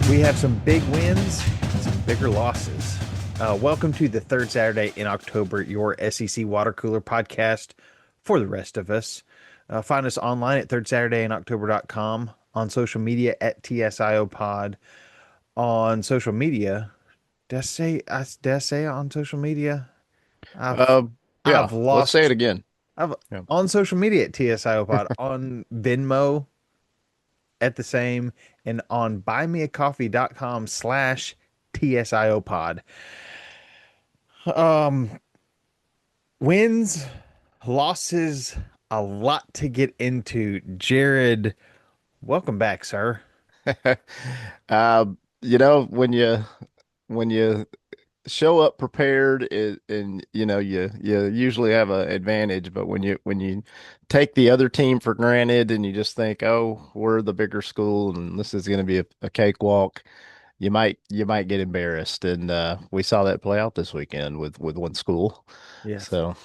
We have some big wins and some bigger losses. Welcome to the third Saturday in October, your SEC Water Cooler podcast for the rest of us. Find us online at thirdsaturdayinoctober.com, on social media at TSIO Pod, on social media. Did I say on social media? I've Uh, I've yeah, let's say it lost. again. I've Yeah. on social media at TSIO Pod, on Venmo at the same, and on buymeacoffee.com/TSIO Pod. Um, Wins, losses, a lot to get into. Jared, welcome back, sir. Uh, when you show up prepared and you usually have an advantage, but when you take the other team for granted and you just think, oh, we're the bigger school and this is going to be a cakewalk, you might get embarrassed. And we saw that play out this weekend with one school. Yes. So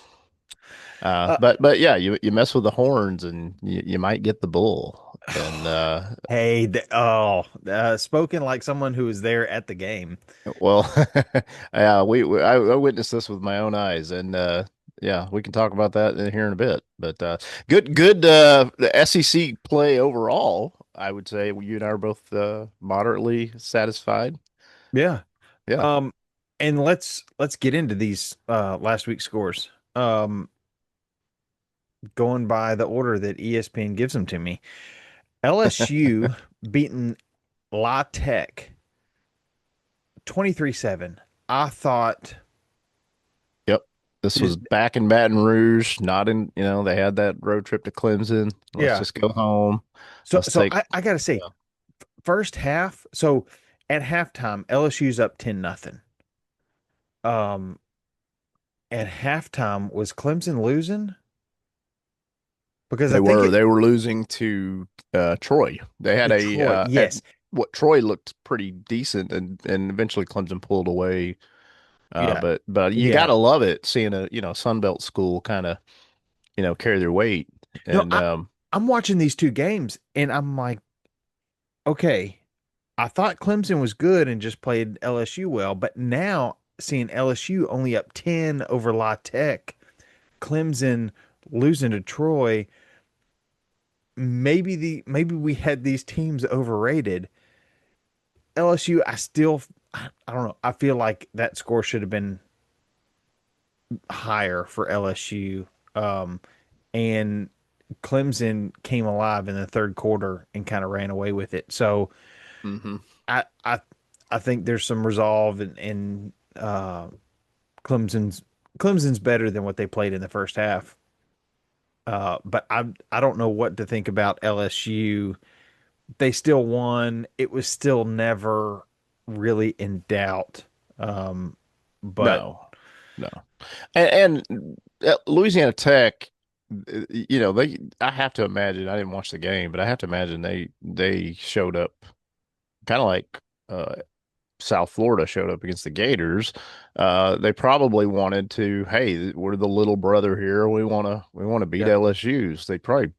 Uh, but yeah, you mess with the horns and you might get the bull. And hey, spoken like someone who was there at the game. well, yeah, I witnessed this with my own eyes, and yeah, we can talk about that here in a bit. But good the SEC play overall. I would say you and I are both moderately satisfied. Yeah. Yeah. Um, and let's get into these last week's scores. Going by the order that ESPN gives them to me. LSU beating La Tech 23-7. I thought Yep. This was just back in Baton Rouge, not in, they had that road trip to Clemson. Let's yeah. just go home. So Let's so take, I gotta say, yeah. first half, so at halftime, LSU's up 10-0. Um at halftime, was Clemson losing? Because I They think were it they were losing to Troy. They had a Detroit, at yes. what Troy looked pretty decent, and eventually Clemson pulled away. Yeah. But you Yeah. gotta love it seeing a Sun Belt school kind of carry their weight. No, And I'm watching these two games and I'm like, okay, I thought Clemson was good and just played LSU well, but now seeing LSU only up 10 over La Tech, Clemson losing to Troy, maybe we had these teams overrated. LSU, I don't know. I feel like that score should have been higher for LSU. And Clemson came alive in the third quarter and kind of ran away with it. So mhm. I I I think there's some resolve in Clemson's Clemson's better than what they played in the first half. But I don't know what to think about LSU. They still won. It was still never really in doubt. Um, but No, no, and Louisiana Tech, they I have to imagine I didn't watch the game, but I have to imagine they showed up kind of like uh, South Florida showed up against the Gators. They probably wanted to, hey, we're the little brother here. We want to beat yeah, LSU's. They probably,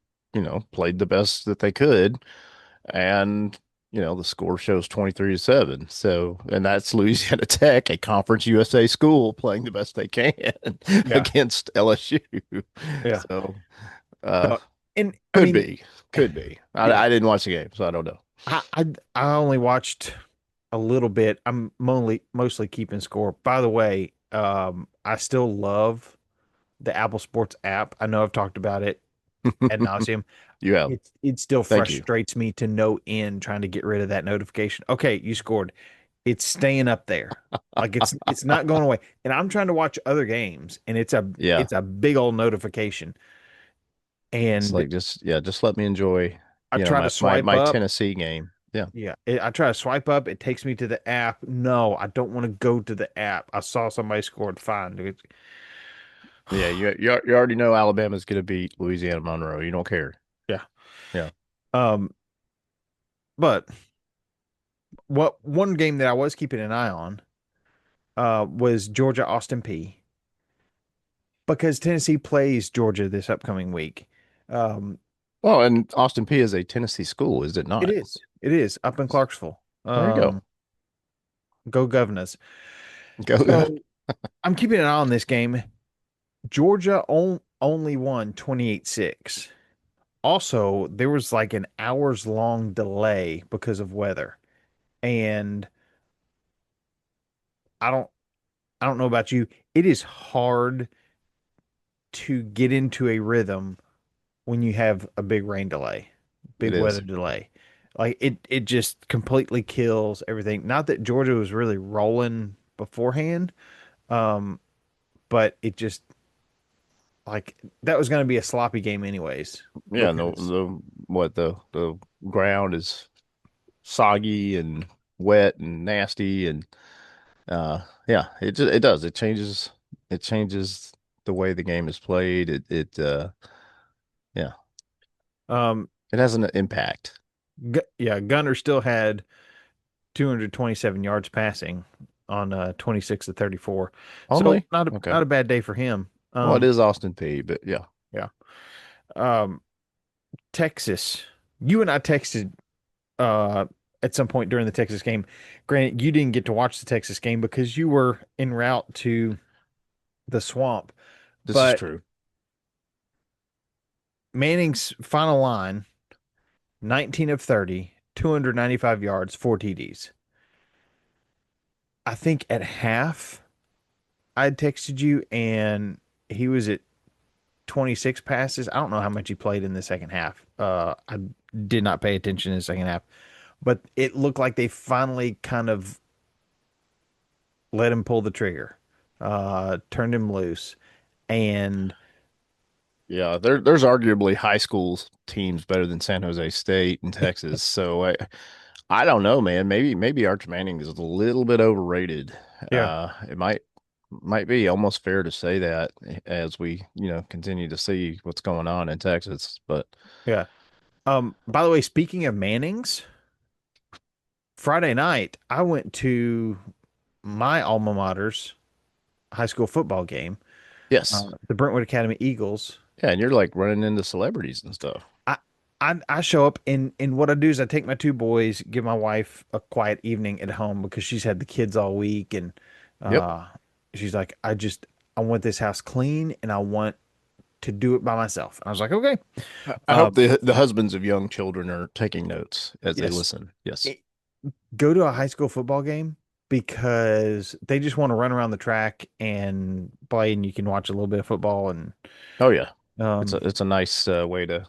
played the best that they could. And, the score shows 23-7. So, and that's Louisiana Tech, a Conference USA school playing the best they can yeah, against LSU. yeah. So, uh, No, and I could mean, be, could be. I, yeah. I didn't watch the game, so I don't know. I only watched a little bit. I'm mostly keeping score. By the way, I still love the Apple Sports app. I know I've talked about it ad nauseum. You have. It still Thank you. frustrates me to no end trying to get rid of that notification. Okay, you scored. It's staying up there. Like it's not going away. And I'm trying to watch other games and Yeah. it's a big old notification. It's And like just let me enjoy, I try to swipe my up. Tennessee game. Yeah. Yeah, I try to swipe up. It takes me to the app. No, I don't want to go to the app. I saw somebody scored. Fine. Yeah, you already know Alabama's going to beat Louisiana Monroe. You don't care. Yeah. Yeah. Um, but what one game that I was keeping an eye on was Georgia Austin P because Tennessee plays Georgia this upcoming week. Um, Well, and Austin P is a Tennessee school, is it it not? is. It is up in Clarksville. There you go. Um, go Governors. Go. So I'm keeping an eye on this game. Georgia only won 28-6. Also, there was like an hours long delay because of weather. And I don't I don't know about you. It is hard to get into a rhythm when you have a big rain delay, It big weather is. delay. Like it just completely kills everything. Not that Georgia was really rolling beforehand, um, but it just like that was going to be a sloppy game anyways Yeah, and because the ground is soggy and wet and nasty and yeah, it does. It changes the way the game is played. Yeah, um it has an impact. yeah, Gunner still had 227 yards passing on 26 to 34. So Only? Okay. not a bad day for him. Well, it is Austin P, but yeah. Yeah. Um Texas. You and I texted uh at some point during the Texas game. Granted, you didn't get to watch the Texas game because you were en route to the swamp. This is But true. Manning's final line, 19 of 30, 295 yards, 4 TDs. I think at half I had texted you and he was at 26 passes. I don't know how much he played in the second half. I did not pay attention in the second half, but it looked like they finally kind of let him pull the trigger, turned him loose, and Yeah, there's arguably high school teams better than San Jose State and Texas. So I don't know, man. Maybe Arch Manning is a little bit overrated. yeah, It might be almost fair to say that as we, continue to see what's going on in Texas. But yeah. By the way, speaking of Mannings, Friday night I went to my alma mater's high school football game, yes, the Brentwood Academy Eagles. yeah, and you're like running into celebrities and stuff. I I show up and what I do is I take my two boys, give my wife a quiet evening at home because she's had the kids all week and Yep. uh she's like, I want this house clean and I want to do it by myself. And I was like, okay. I hope Um, the husbands of young children are taking notes as they yes. listen. Yes. It- Go to a high school football game because they just want to run around the track and play and you can watch a little bit of football and Oh yeah. um It's a nice way to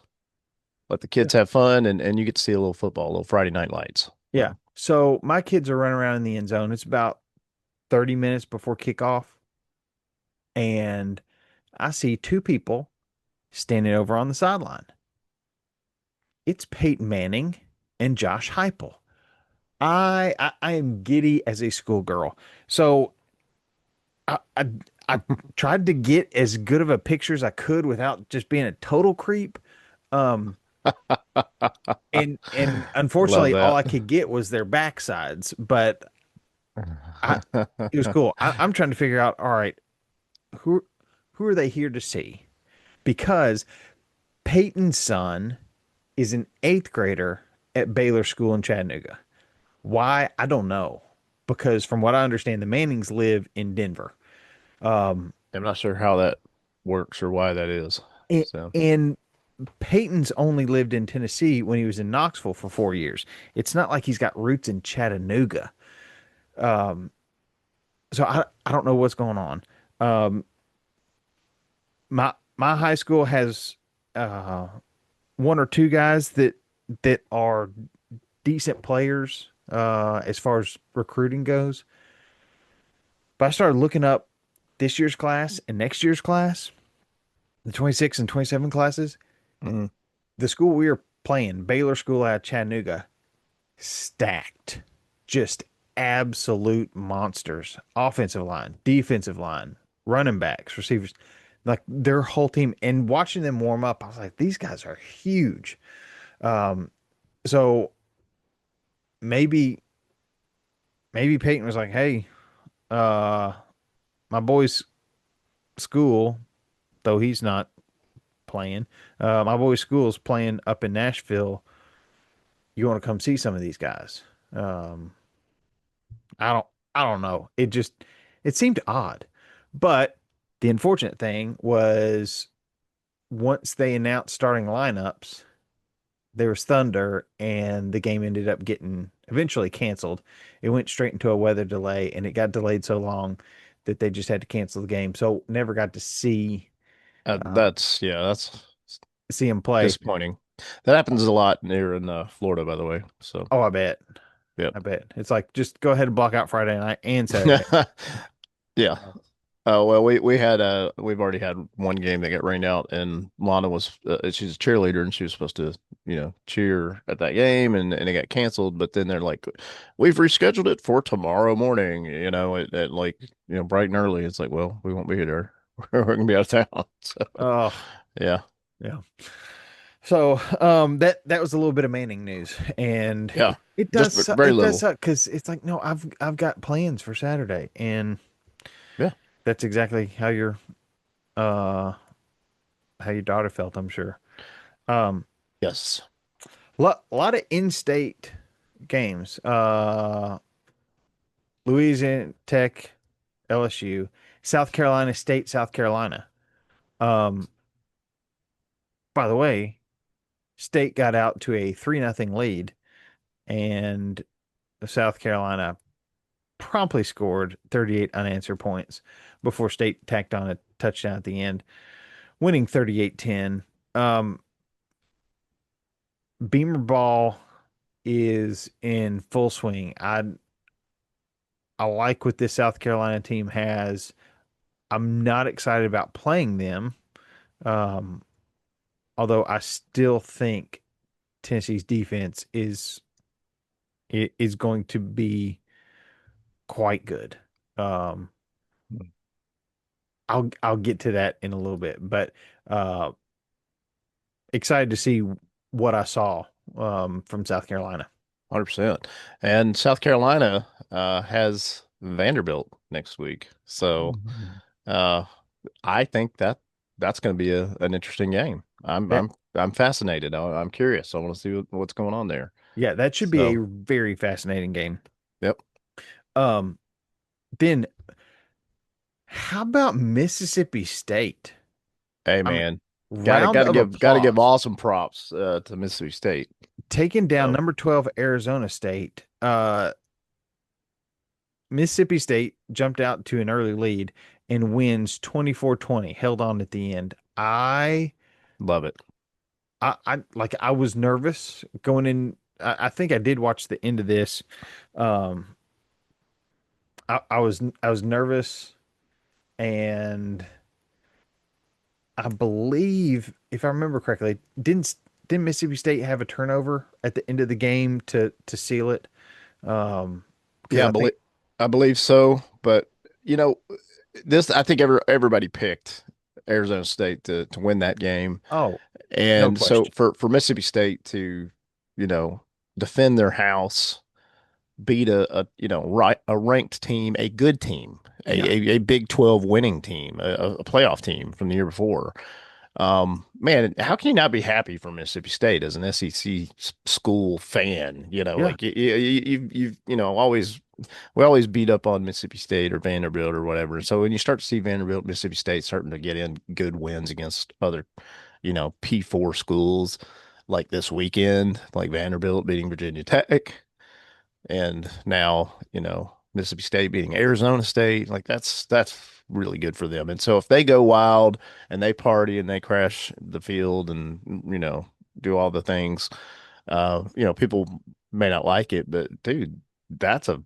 let the kids have fun and you get to see a little football, a little Friday night lights. yeah. So, So my kids are running around in the end zone. It's about 30 minutes before kickoff and I see two people standing over on the sideline. It's Peyton Manning and Josh Heupel. I am giddy as a schoolgirl. So I, I I tried to get as good of a picture as I could without just being a total creep. Um, and love unfortunately, all that. I could get was their backsides. But I it was cool. I'm trying to figure out. All right, who who are they here to see? Because Peyton's son is an eighth grader at Baylor School in Chattanooga. Why? I don't know. Because from what I understand, the Mannings live in Denver. Um, I'm not sure how that works or why that is. and, So, and Peyton's only lived in Tennessee when he was in Knoxville for 4 years. It's not like he's got roots in Chattanooga. Um, so I don't know what's going on. Um, my high school has uh, one or two guys that are decent players as far as recruiting goes. But I started looking up this year's class and next year's class, the 26 and 27 classes. mhm. The school we are playing, Baylor School out of Chattanooga, stacked. Just absolute monsters. Offensive line, defensive line, running backs, receivers. Like their whole team. And watching them warm up, I was like, these guys are huge. Um, so maybe Peyton was like, hey, uh, my boy's school, though he's not playing, my boy's school is playing up in Nashville. You want to come see some of these guys? Um, I don't I don't know. It seemed odd. But the unfortunate thing was once they announced starting lineups, there was thunder and the game ended up getting eventually canceled. It went straight into a weather delay and it got delayed so long that they just had to cancel the game. So never got to uh, That's see him play. disappointing. That happens a lot near in Florida, by the way. So, Oh, I bet. yep. I bet. It's like just go ahead and block out Friday night and Saturday. Yeah. Well, we've already had one game that got rained out, and Lana was she's a cheerleader, and she was supposed to cheer at that game, and it got canceled. But then they're like, we've rescheduled it for tomorrow morning. At like bright and early. It's like, well, we won't be there. We're gonna be out of town. So Oh, yeah, yeah. So, that was a little bit of Manning news, and yeah, just very it does little. suck because it's like no, I've got plans for Saturday, and Yeah. that's exactly uh how your daughter felt, I'm sure. Um, Yes. lot of in-state games. Louisiana Tech, LSU, South Carolina State, South Carolina. Um, by the way, State got out to a 3-0 lead, and South Carolina promptly scored 38 unanswered points before State tacked on a touchdown at the end, winning 38-10. Beamer ball is in full swing. I like what this South Carolina team has. I'm not excited about playing them, um, although I still think Tennessee's defense is going to be quite good. Um, I'll get to that in a little bit, but uh, excited to see what I saw from South Carolina. 100%. And South Carolina has Vanderbilt next week. So Mhm. uh I think that's going to be an interesting game. That I'm fascinated. I'm curious. I want to see what's going on there. yeah, that should be a So, very fascinating game. yep. Um, then how about Mississippi State? Hey I mean, man, round of gotta give applause. awesome props to Mississippi State. Taking down So, number 12 Arizona State. Mississippi State jumped out to an early lead and wins 24-20, held on at the end. love it. I was nervous going in. I think I did watch the end of this. Um, I was nervous, and I believe, if I remember correctly, didn't Mississippi State have a turnover at the end of the game to seal it? Because Yeah, I think I believe so, but you know, this I think everybody picked Arizona State to win that game. oh, no And so question. for Mississippi State to, you know, defend their house, beat a ranked team, a good team, Yeah, a Big 12 winning team, a playoff team from the year before. Man, how can you not be happy for Mississippi State as an SEC school fan? yeah, Like always we always beat up on Mississippi State or Vanderbilt or whatever. So when you start to see Vanderbilt, Mississippi State starting to get in good wins against other, P4 schools like this weekend, like Vanderbilt beating Virginia Tech, and now, Mississippi State beating Arizona State, like that's really good for them. And so if they go wild and they party and they crash the field and do all the things, people may not like it, but dude, that's a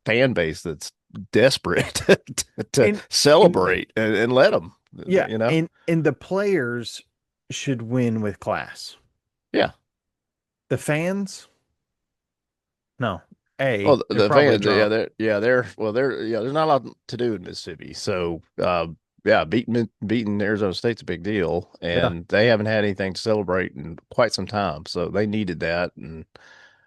fan base that's desperate to and and celebrate and let them, yeah, you know? and the players should win with class. Yeah. The fans, no. Well, They're the probably fans, drunk. there's not a lot to do in Mississippi. So, yeah, beating Arizona State's a big deal, Yeah. and they haven't had anything to celebrate in quite some time. So they needed that, and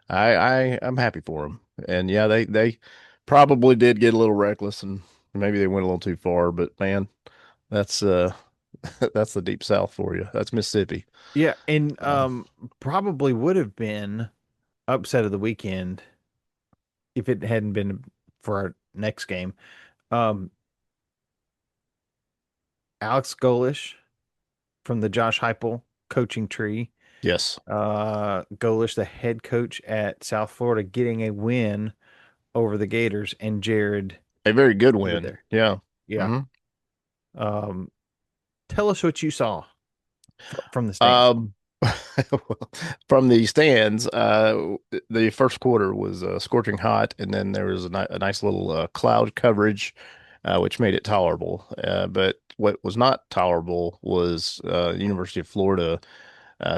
I'm happy for them. And yeah, they probably did get a little reckless, and maybe they went a little too far. But man, that's that's the deep South for you. That's Mississippi. Yeah, and Uh, probably would have been upset of the weekend. if it hadn't been for our next game. Um, Alex Golish from the Josh Heupel coaching tree. Yes. Golish, the head coach at South Florida, getting a win over the Gators, and Jared, A very good you were win. there. Yeah. Yeah. hmm Um, Tell us what you saw from the stands. Um, from the stands, the first quarter was scorching hot, and then there was a nice little cloud coverage, which made it tolerable. But what was not tolerable was University of Florida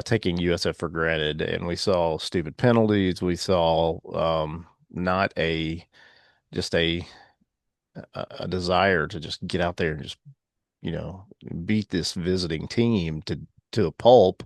taking USF for granted, and we saw stupid penalties. We saw not a just a desire to just get out there and just beat this visiting team to a pulp.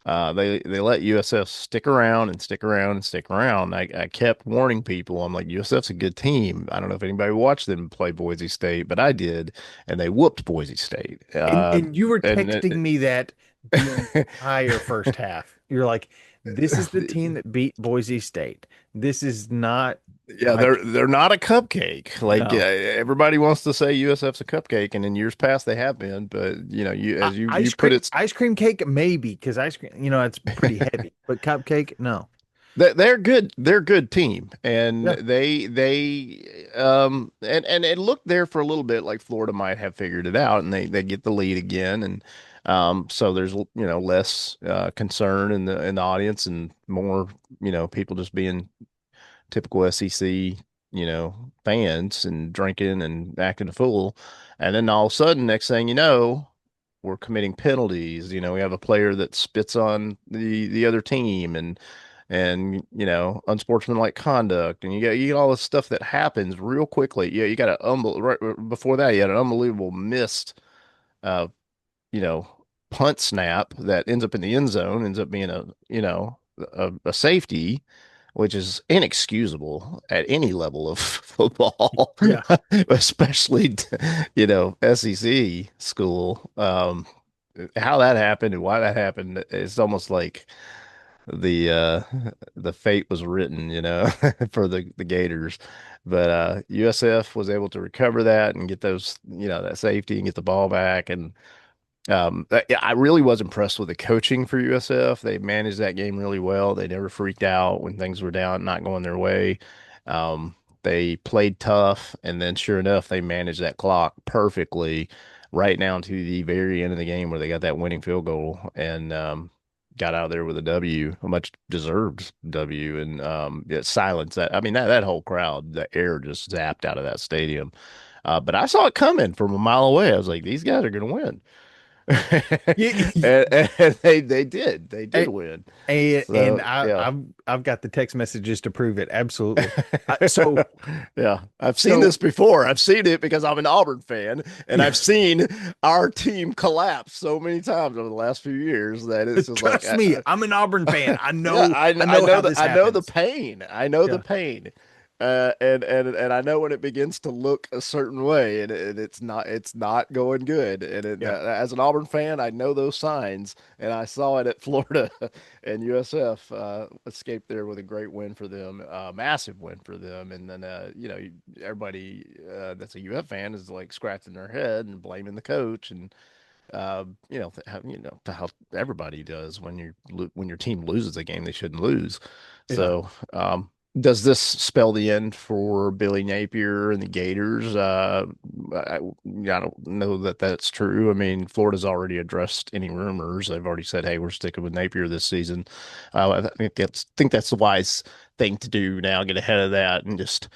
They let USF stick around and stick around and stick around. I kept warning people. I'm like, USF's a good team. I don't know if anybody watched them play Boise State, but I did, and they whooped Boise State. And you were And texting me that the entire first half. You're like, this is the team that beat Boise State. This is not yeah, like they're not a cupcake. Like no. everybody wants to say USF's a cupcake, and in years past they have been. But you as you put it, Ice cream cake maybe because ice cream, it's pretty heavy, but cupcake, no. they're good. They're a good team, and Yeah. and it looked there for a little bit like Florida might have figured it out, and they get the lead again, and so there's less concern in the audience and more people just being typical SEC fans and drinking and acting a fool, and then all of a sudden, next thing you know, we're committing penalties. We have a player that spits on the other team and unsportsmanlike conduct, and you get all this stuff that happens real quickly. Yeah, you got right before that you had an unbelievable missed uh you know punt snap that ends up in the end zone, ends up being a safety, which is inexcusable at any level of football, Yeah. especially SEC school. How that happened and why that happened, it's almost like the uh the fate was written, for the Gators. But USF was able to recover that and get those, that safety and get the ball back. And yeah, I really was impressed with the coaching for USF. They managed that game really well. They never freaked out when things were down, not going their way. They played tough, and then sure enough, they managed that clock perfectly right down to the very end of the game where they got that winning field goal and got out of there with a W, a much deserved W, and yeah, silence that. I mean, that whole crowd, the air just zapped out of that stadium. But I saw it coming from a mile away. I was like, these guys are going to win. Yeah. And they did And, win. and So yeah. I've got the text messages to prove it. Absolutely. So Yeah, I've seen so this before. I've seen it because I'm an Auburn fan, and yeah, I've seen our team collapse so many times over the last few years that it's just like, trust me, I'm an Auburn fan. yeah, I I know know how that this I know the happens. pain. I know the Yeah. pain. And I know when it begins to look a certain way, and it's not going good. Yeah. As an Auburn fan, I know those signs, and I saw it at Florida, and USF escaped there with a great win for them, massive win for them. And then everybody that's a UF fan is like scratching their head and blaming the coach, and how everybody does when when your team loses a game they shouldn't lose. Yeah. So, does this spell the end for Billy Napier and the Gators? I don't know that that's true. I mean, Florida's already addressed any rumors. They've already said, "Hey, we're sticking with Napier this season." I think that's the wise thing to do now. Get ahead of that and just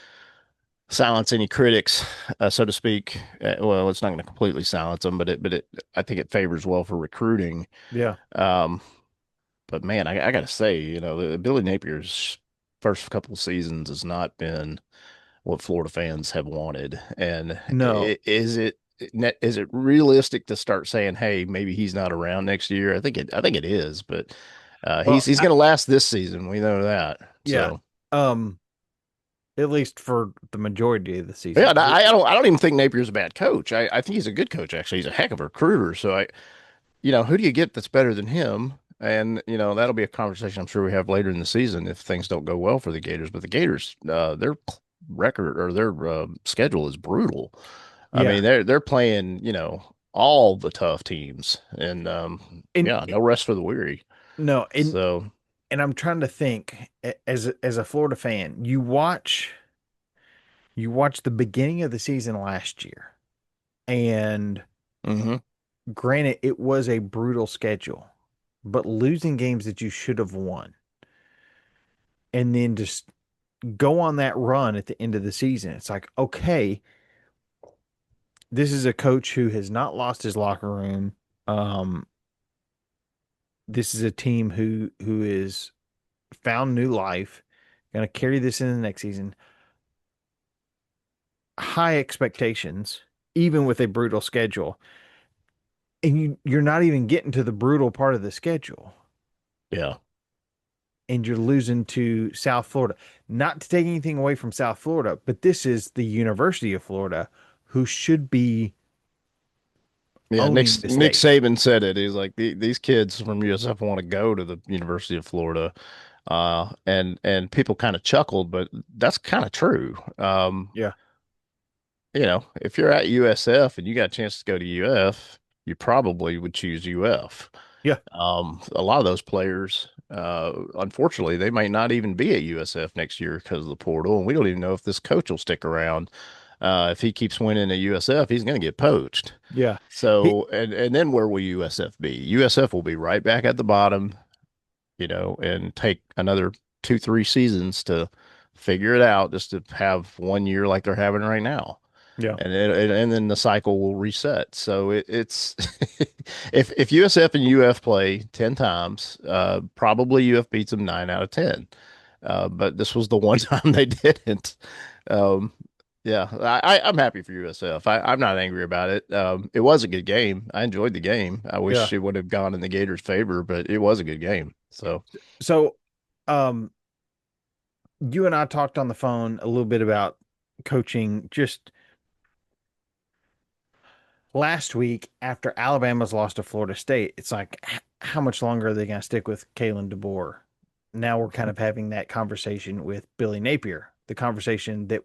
silence any critics, so to speak. Well, it's not going to completely silence them, but I think it favors well for recruiting. Yeah. Um, but man, I got to say, Billy Napier's first couple of seasons has not been what Florida fans have wanted. And No. is it realistic to start saying, hey, maybe he's not around next year? I think it is, but he's Well, he's going to last this season. We know that. yeah. So. Um, at least for the majority of the Yeah, season. and I don't even think Napier's a bad coach. I think he's a good coach, actually. He's a heck of a recruiter. So who do you get that's better than him? And that'll be a conversation I'm sure we have later in the season if things don't go well for the Gators. But the Gators, their record or their schedule is brutal. I Yeah. mean, they're playing, all the tough teams, and And yeah, no rest for the weary. no, So, and I'm trying to think as a Florida fan, you watch the beginning of the season last year, and hmm granted, it was a brutal schedule, but losing games that you should have won, and then just go on that run at the end of the season. It's like, okay, this is a coach who has not lost his locker room. Um, this is a team who is found new life, going to carry this in the next season. High expectations, even with a brutal schedule, and you're not even getting to the brutal part of the schedule, yeah, and you're losing to South Florida. Not to take anything away from South Florida, but this is the University of Florida, who should be yeah. Nick owning the Nick state. Saban said it. He's like these kids from USF want to go to the University of Florida, and people kind of chuckled, but that's kind of true. Yeah, If you're at USF and you got a chance to go to UF, you probably would choose UF. yeah, A lot of those players, unfortunately, they might not even be at USF next year because of the portal, and we don't even know if this coach will stick around. If he keeps winning at USF, he's going to get poached. yeah. He, So, and then where will USF be? USF will be right back at the bottom, and take another 2, 3 seasons to figure it out, just to have one year like they're having right now, yeah, and then the cycle will reset. So it's if USF and UF play 10 times, probably UF beats them 9 out of 10. But this was the one time they didn't. Um, yeah, I'm happy for USF. I'm not angry about it. It was a good game. I enjoyed the game. I yeah. wish it would have gone in the Gators' favor, but it was a good game. So, So, um, you and I talked on the phone a little bit about coaching just last week after Alabama's lost to Florida State. It's like, how much longer are they going to stick with Kalen DeBoer? Now we're kind of having that conversation with Billy Napier, the conversation that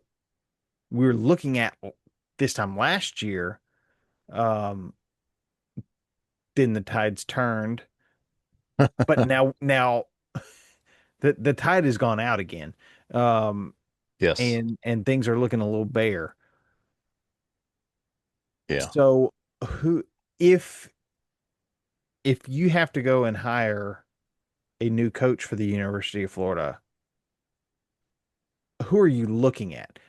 we were looking at this time last year. Um, then the tides turned, but now the tide has gone out again. Um, yes, and things are looking a little bare. yeah. So who if if you have to go and hire a new coach for the University of Florida, who are you looking at?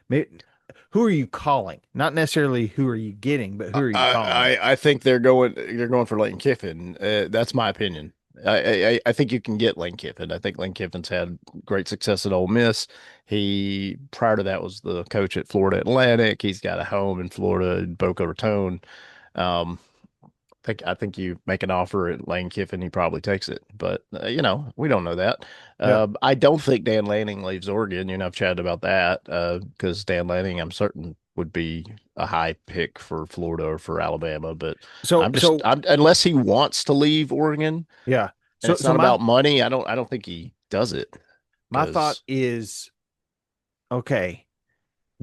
Who are you calling? Not necessarily who are you getting, but who are you calling? I think they're going for Lane Kiffin. That's my opinion. I think you can get Lane Kiffin. I think Lane Kiffin's had great success at Ole Miss. He prior to that was the coach at Florida Atlantic. He's got a home in Florida in Boca Raton. Um, I think you make an offer at Lane Kiffin, he probably takes it. But we don't know that. Yeah. I don't think Dan Lanning leaves Oregon. I've chatted about that because Dan Lanning, I'm certain, would be a high pick for Florida or for Alabama. But So so unless he wants to leave Oregon, yeah. and So it's so not my about money. I don't think he does it my thought because is okay.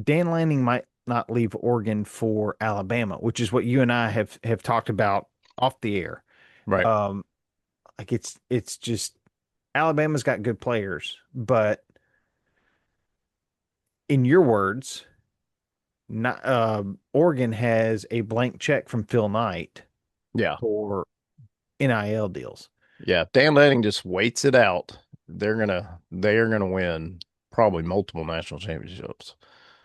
Dan Lanning might not leave Oregon for Alabama, which is what you and I have talked about off the air. right, Um, like it's just Alabama's got good players, but in your words, not Oregon has a blank check from Phil Knight yeah. for NIL deals. Yeah, if Dan Lanning just waits it out, they are gonna win probably multiple national championships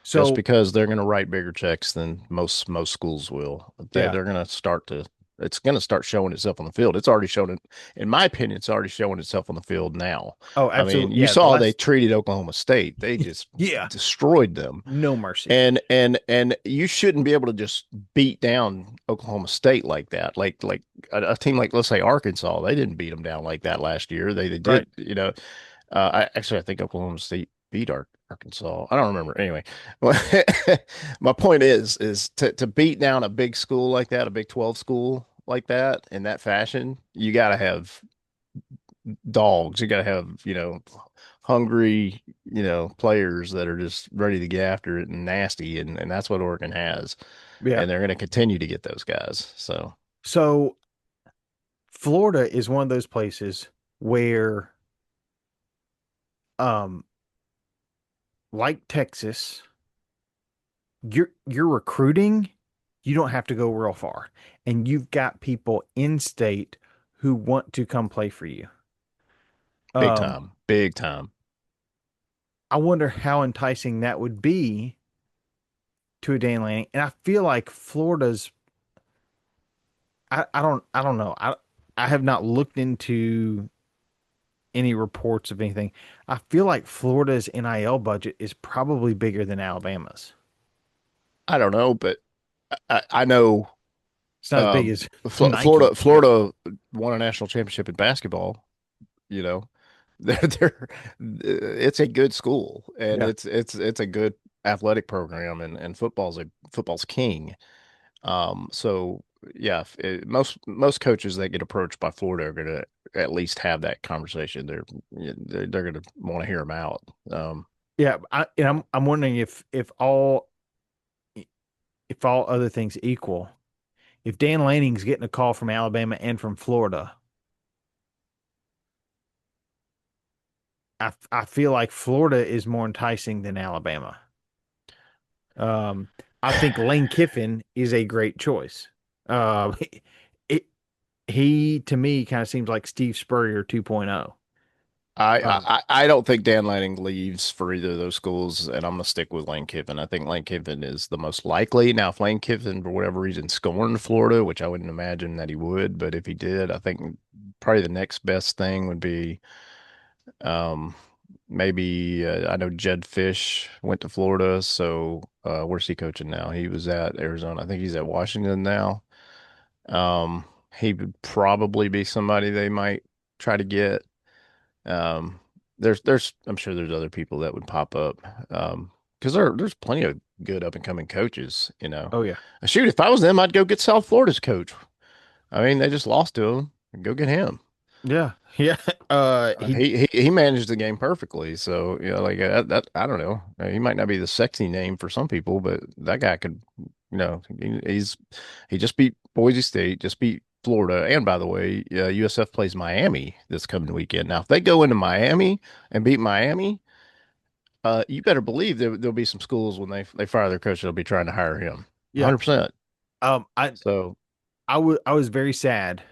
just So because they're gonna write bigger checks than most schools will. They yeah. they're gonna start to it's gonna start showing itself on the field. It's already shown it, in my opinion, it's already showing itself on the field now. Oh, I mean, absolutely. you Yeah. The saw they last treated Oklahoma State. They just yeah, destroyed them. no mercy. And you shouldn't be able to just beat down Oklahoma State like that. Like a team like, let's say, Arkansas, they didn't beat them down like that last year. They Right. did, I think Oklahoma State beat Arkansas. I don't remember. Anyway, my point is to beat down a big school like that, a Big 12 school like that in that fashion, you got to have dogs. You got to have, hungry, players that are just ready to get after it and nasty, and that's what Oregon has, Yeah. and they're going to continue to get those guys. So So Florida is one of those places where, um, like Texas, you're recruiting, you don't have to go real far, and you've got people in state who want to come play for you. big Um, time, big time. I wonder how enticing that would be to a Dan Lanning, and I feel like Florida's. I don't know. I have not looked into any reports of anything. I feel like Florida's NIL budget is probably bigger than Alabama's. I don't know, but I know It's not as big as Florida Nike. Yeah. Florida won a national championship in basketball. You know, they're it's a good school, and Yeah. it's a good athletic program, and football's king. So yeah, most coaches that get approached by Florida are gonna at least have that conversation. They're gonna want to hear them out. Yeah, I'm wondering if all other things equal, if Dan Lanning's getting a call from Alabama and from Florida, I feel like Florida is more enticing than Alabama. Um, I think Lane Kiffin is a great choice. Uh, it, he to me kind of seems like Steve Spurrier 2.0. I don't think Dan Lanning leaves for either of those schools, and I'm gonna stick with Lane Kiffin. I think Lane Kiffin is the most likely. Now, if Lane Kiffin, for whatever reason, scorned Florida, which I wouldn't imagine that he would, but if he did, I think probably the next best thing would be um, maybe I know Jed Fish went to Florida, so where's he coaching now? He was at Arizona. I think he's at Washington now. Um, he would probably be somebody they might try to get. Um, I'm sure there's other people that would pop up. Because there's plenty of good up and coming coaches, you know. Oh yeah, Shoot, if I was them, I'd go get South Florida's coach. I mean, they just lost to him. Go get him. yeah, yeah. He He managed the game perfectly. So, like that I don't know. He might not be the sexy name for some people, but that guy could, he just beat Boise State, just beat Florida. And by the way, USF plays Miami this coming weekend. Now, if they go into Miami and beat Miami, you better believe there'll be some schools when they fire their coach, they'll be trying to hire him. yeah. 100%. Um, I So, I was very sad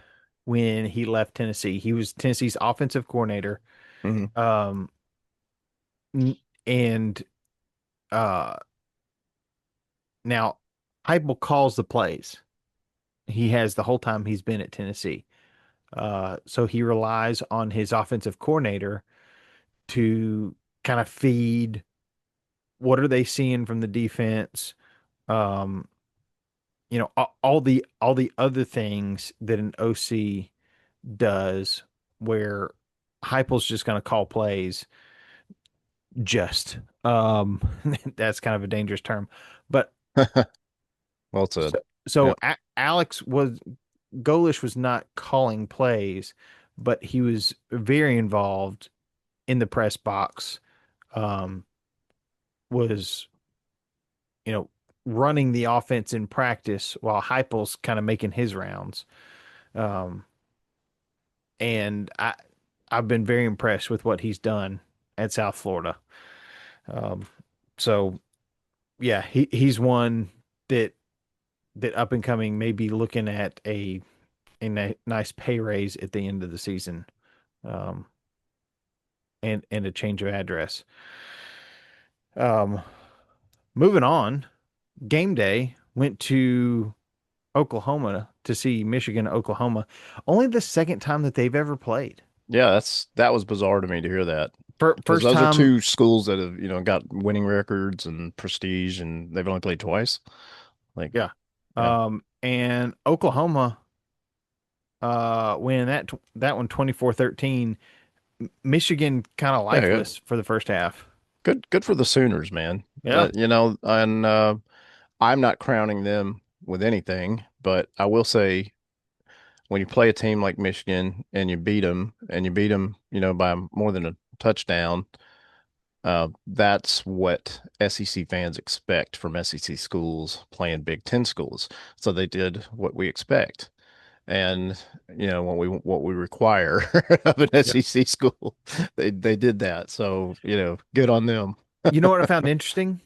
when he left Tennessee. He was Tennessee's offensive coordinator. mhm. Um, and uh, now Heupel calls the plays. He has the whole time he's been at Tennessee. So he relies on his offensive coordinator to kind of feed what are they seeing from the defense. Um, all the other things that an OC does, where Heupel's just going to call plays. Just that's kind of a dangerous term, but Well so, said. so Yeah. Alex was Golish was not calling plays, but he was very involved in the press box. Um, was running the offense in practice while Heupel's kind of making his rounds. Um, and I've been very impressed with what he's done at South Florida. Um, so yeah, he's one that up and coming may be looking at a nice pay raise at the end of the season, um, and a change of address. Um, moving on, game day went to Oklahoma to see Michigan, Oklahoma. Only the second time that they've ever played. Yeah, that was bizarre to me to hear that because First those are time, two schools that have, got winning records and prestige, and they've only played twice. Like, yeah. yeah, And Oklahoma, winning that one 24-13. Michigan kind of yeah, yeah. lifeless for the first half. Good for the Sooners, man. Yeah. And I'm not crowning them with anything, but I will say when you play a team like Michigan and you beat them, by more than a touchdown, that's what SEC fans expect from SEC schools playing Big Ten schools. So they did what we expect and what we require of an Yep. SEC school. They did that. So, good on them. You know what I found interesting?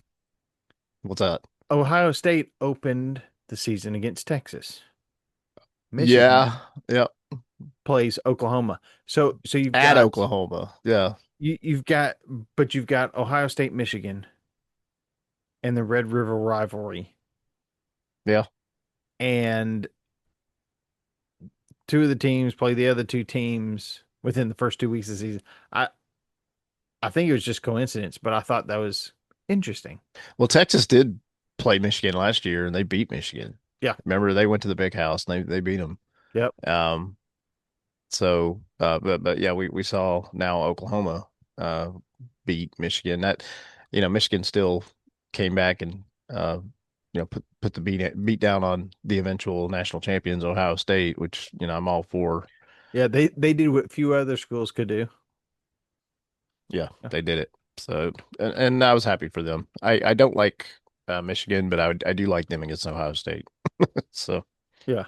What's that? Ohio State opened the season against Texas. Michigan Yeah, yeah. plays Oklahoma. So you've At got Oklahoma. Yeah, you've got but you've got Ohio State, Michigan, and the Red River rivalry, yeah. and two of the teams play the other two teams within the first 2 weeks of the season. I I think it was just coincidence, but I thought that was interesting. Well, Texas did play Michigan last year and they beat Michigan. Yeah. Remember, they went to the big house and they beat them. Yep. Um, but yeah, we saw now Oklahoma uh beat Michigan. Michigan still came back and put the beat down on the eventual national champions Ohio State, which I'm all for. Yeah, they did what few other schools could do. Yeah, Yeah. they did it. So and I was happy for them. I don't like Michigan, but I do like them against Ohio State. So Yeah.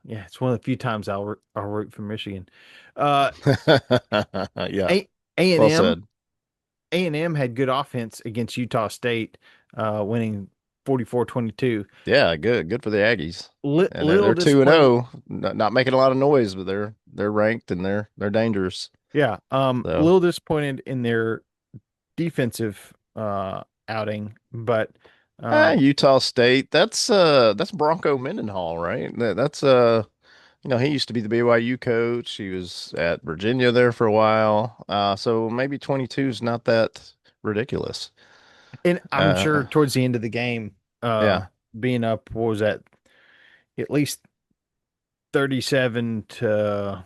Yeah, it's one of the few times I'll root for Michigan. Uh yeah, A and well M said. A&M had good offense against Utah State, winning 44-22. Yeah, good for the Aggies. And they're Little they're 2 and disappointed. 0, not making a lot of noise, but they're ranked and they're dangerous. Yeah, So, little disappointed in their defensive outing, but uh Utah State, that's Bronco Mendenhall, right? That's he used to be the BYU coach. He was at Virginia there for a while. So maybe 22 is not that ridiculous. and I'm sure Uh, towards the end of the game, yeah. being up, what was that, at least 37 to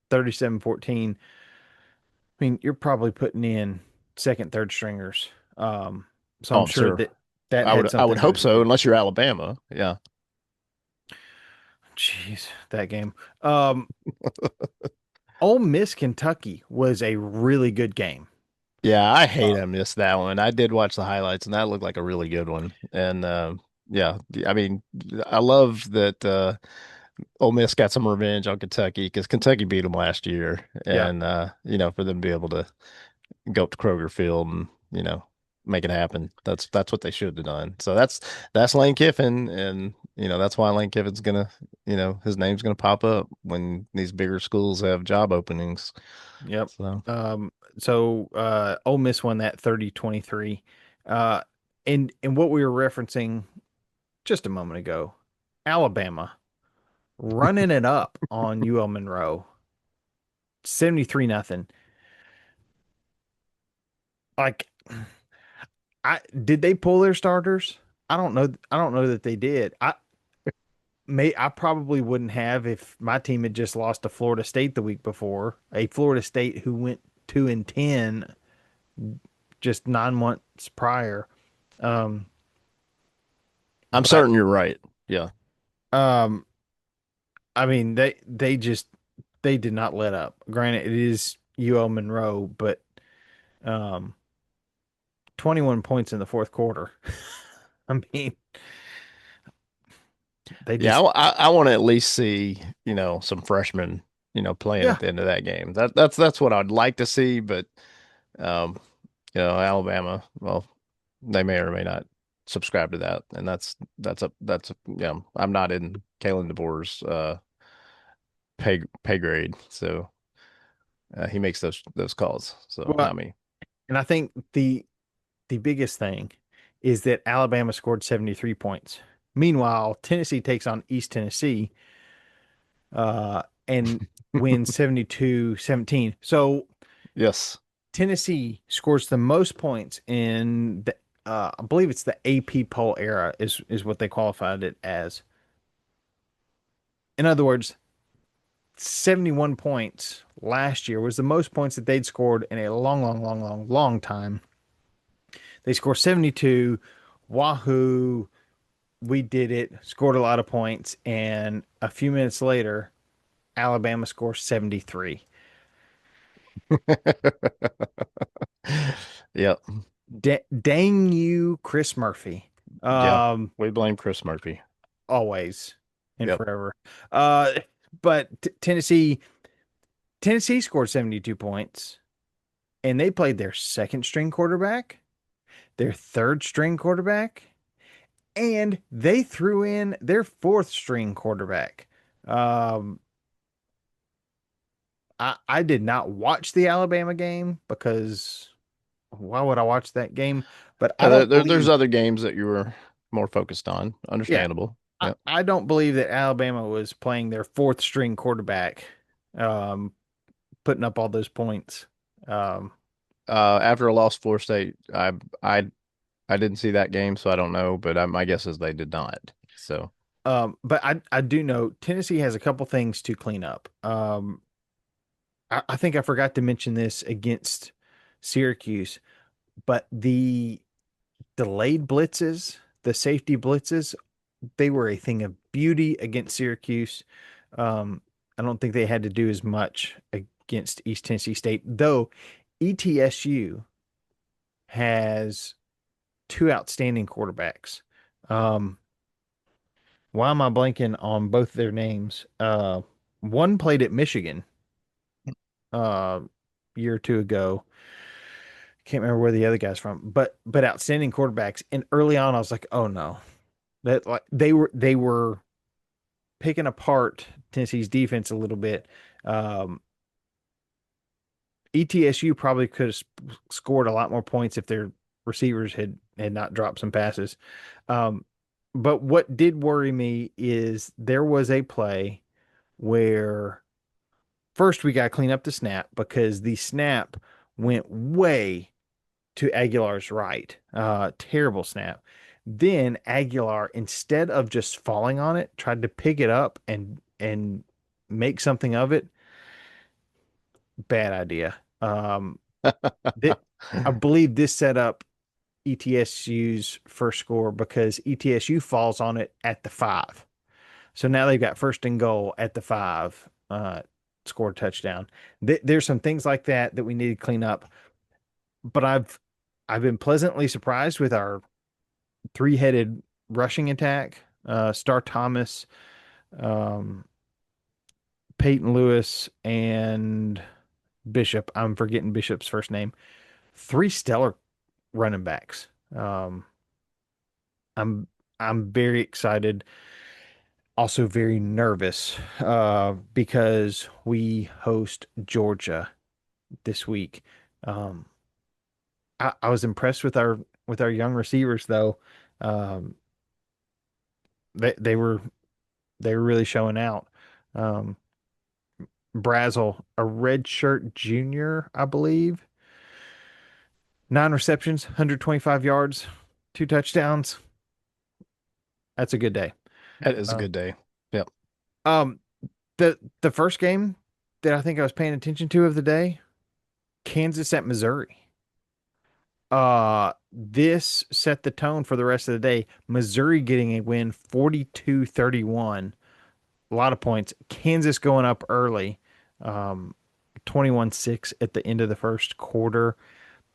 37-14. I mean, you're probably putting in second, third stringers. So Oh, I'm I'm sure sure. that that I had would something to do hope with it so, too. unless you're Alabama. Yeah. Jeez, that game. Ole Miss, Kentucky was a really good game. Yeah, I hate Uh, I missed that one. I did watch the highlights, and that looked like a really good one. And yeah, I mean, I love that Ole Miss got some revenge on Kentucky because Kentucky beat them last year, yeah, and for them to be able to go up to Kroger Field and make it happen. That's what they should have done. So that's Lane Kiffin, and that's why Lane Kiffin's gonna his name's gonna pop up when these bigger schools have job openings. yep. So. Ole Miss won that 30-23. Uh, and what we were referencing just a moment ago, Alabama running it up on UL Monroe, 73 nothing. Like, I did they pull their starters? I don't know. I don't know that they did. I probably wouldn't have if my team had just lost to Florida State the week before. A Florida State who went 2-10 just 9 months prior. Um, I'm but certain you're right. Yeah. um, I mean they did not let up. Granted, it is UL Monroe, but um, 21 points in the fourth quarter. I mean, they Yeah, just I want to at least see, some freshmen, playing yeah, at the end of that game. That's what I'd like to see, but um, Alabama, well, they may or may not subscribe to that, and I'm not in Kalen DeBoer's pay grade, so he makes those calls, so well, not me. and I think the biggest thing is that Alabama scored 73 points. Meanwhile, Tennessee takes on East Tennessee and wins 72-17. So Yes. Tennessee scores the most points in the I believe it's the AP poll era is what they qualified it as. In other words, 71 points last year was the most points that they'd scored in a long, long, long, long, long time. They score 72. Wahoo! we did it, scored a lot of points, and a few minutes later, Alabama scores 73. Yep. Dang you, Chris Murphy. Yeah. Um, We blame Chris Murphy. Always and Yep. forever. Uh, but Tennessee scored 72 points, and they played their second string quarterback, their third string quarterback, and they threw in their fourth string quarterback. Um, I did not watch the Alabama game because why would I watch that game? But I don't There's believe, other games that you were more focused on. yeah, Understandable. Yep. I don't believe that Alabama was playing their fourth string quarterback, um, putting up all those points. Um, After a loss, Florida State, I didn't see that game, so I don't know. But my guess is they did not. So but I do know Tennessee has a couple things to clean up. I think I forgot to mention this against Syracuse, but the delayed blitzes, the safety blitzes, they were a thing of beauty against Syracuse. Um, I don't think they had to do as much against East Tennessee State, though ETSU has two outstanding quarterbacks. Um, why am I blanking on both their names? One played at Michigan uh, year or two ago. Can't remember where the other guy's from, but outstanding quarterbacks. And early on, I was like, oh no, that like they were picking apart Tennessee's defense a little bit. Um, ETSU probably could have scored a lot more points if their receivers had not dropped some passes. Um, but what did worry me is there was a play where first we got to clean up the snap because the snap went way to Aguilar's right. Terrible snap. Then Aguilar, instead of just falling on it, tried to pick it up and make something of it. Bad idea. That I believe this set up ETSU's first score because ETSU falls on it at the 5. So now they've got first and goal at the 5. Scored a touchdown. There's some things like that that we need to clean up. But I've been pleasantly surprised with our three-headed rushing attack. Star Thomas, um, Peyton Lewis, and Bishop. I'm forgetting Bishop's first name. Three stellar running backs. Um, I'm I'm very excited, also very nervous, because we host Georgia this week. Um, I was impressed with our young receivers though. Um, they they were really showing out. Um, Brazel, a redshirt junior, I believe, 9 receptions, 125 yards, 2 touchdowns. That's a good day. that is a Uh, good day. Yep. um, the first game that I think I was paying attention to of the day, Kansas at Missouri. This set the tone for the rest of the day. Missouri getting a win 42-31. A lot of points. Kansas going up early. Um, 21-6 at the end of the first quarter.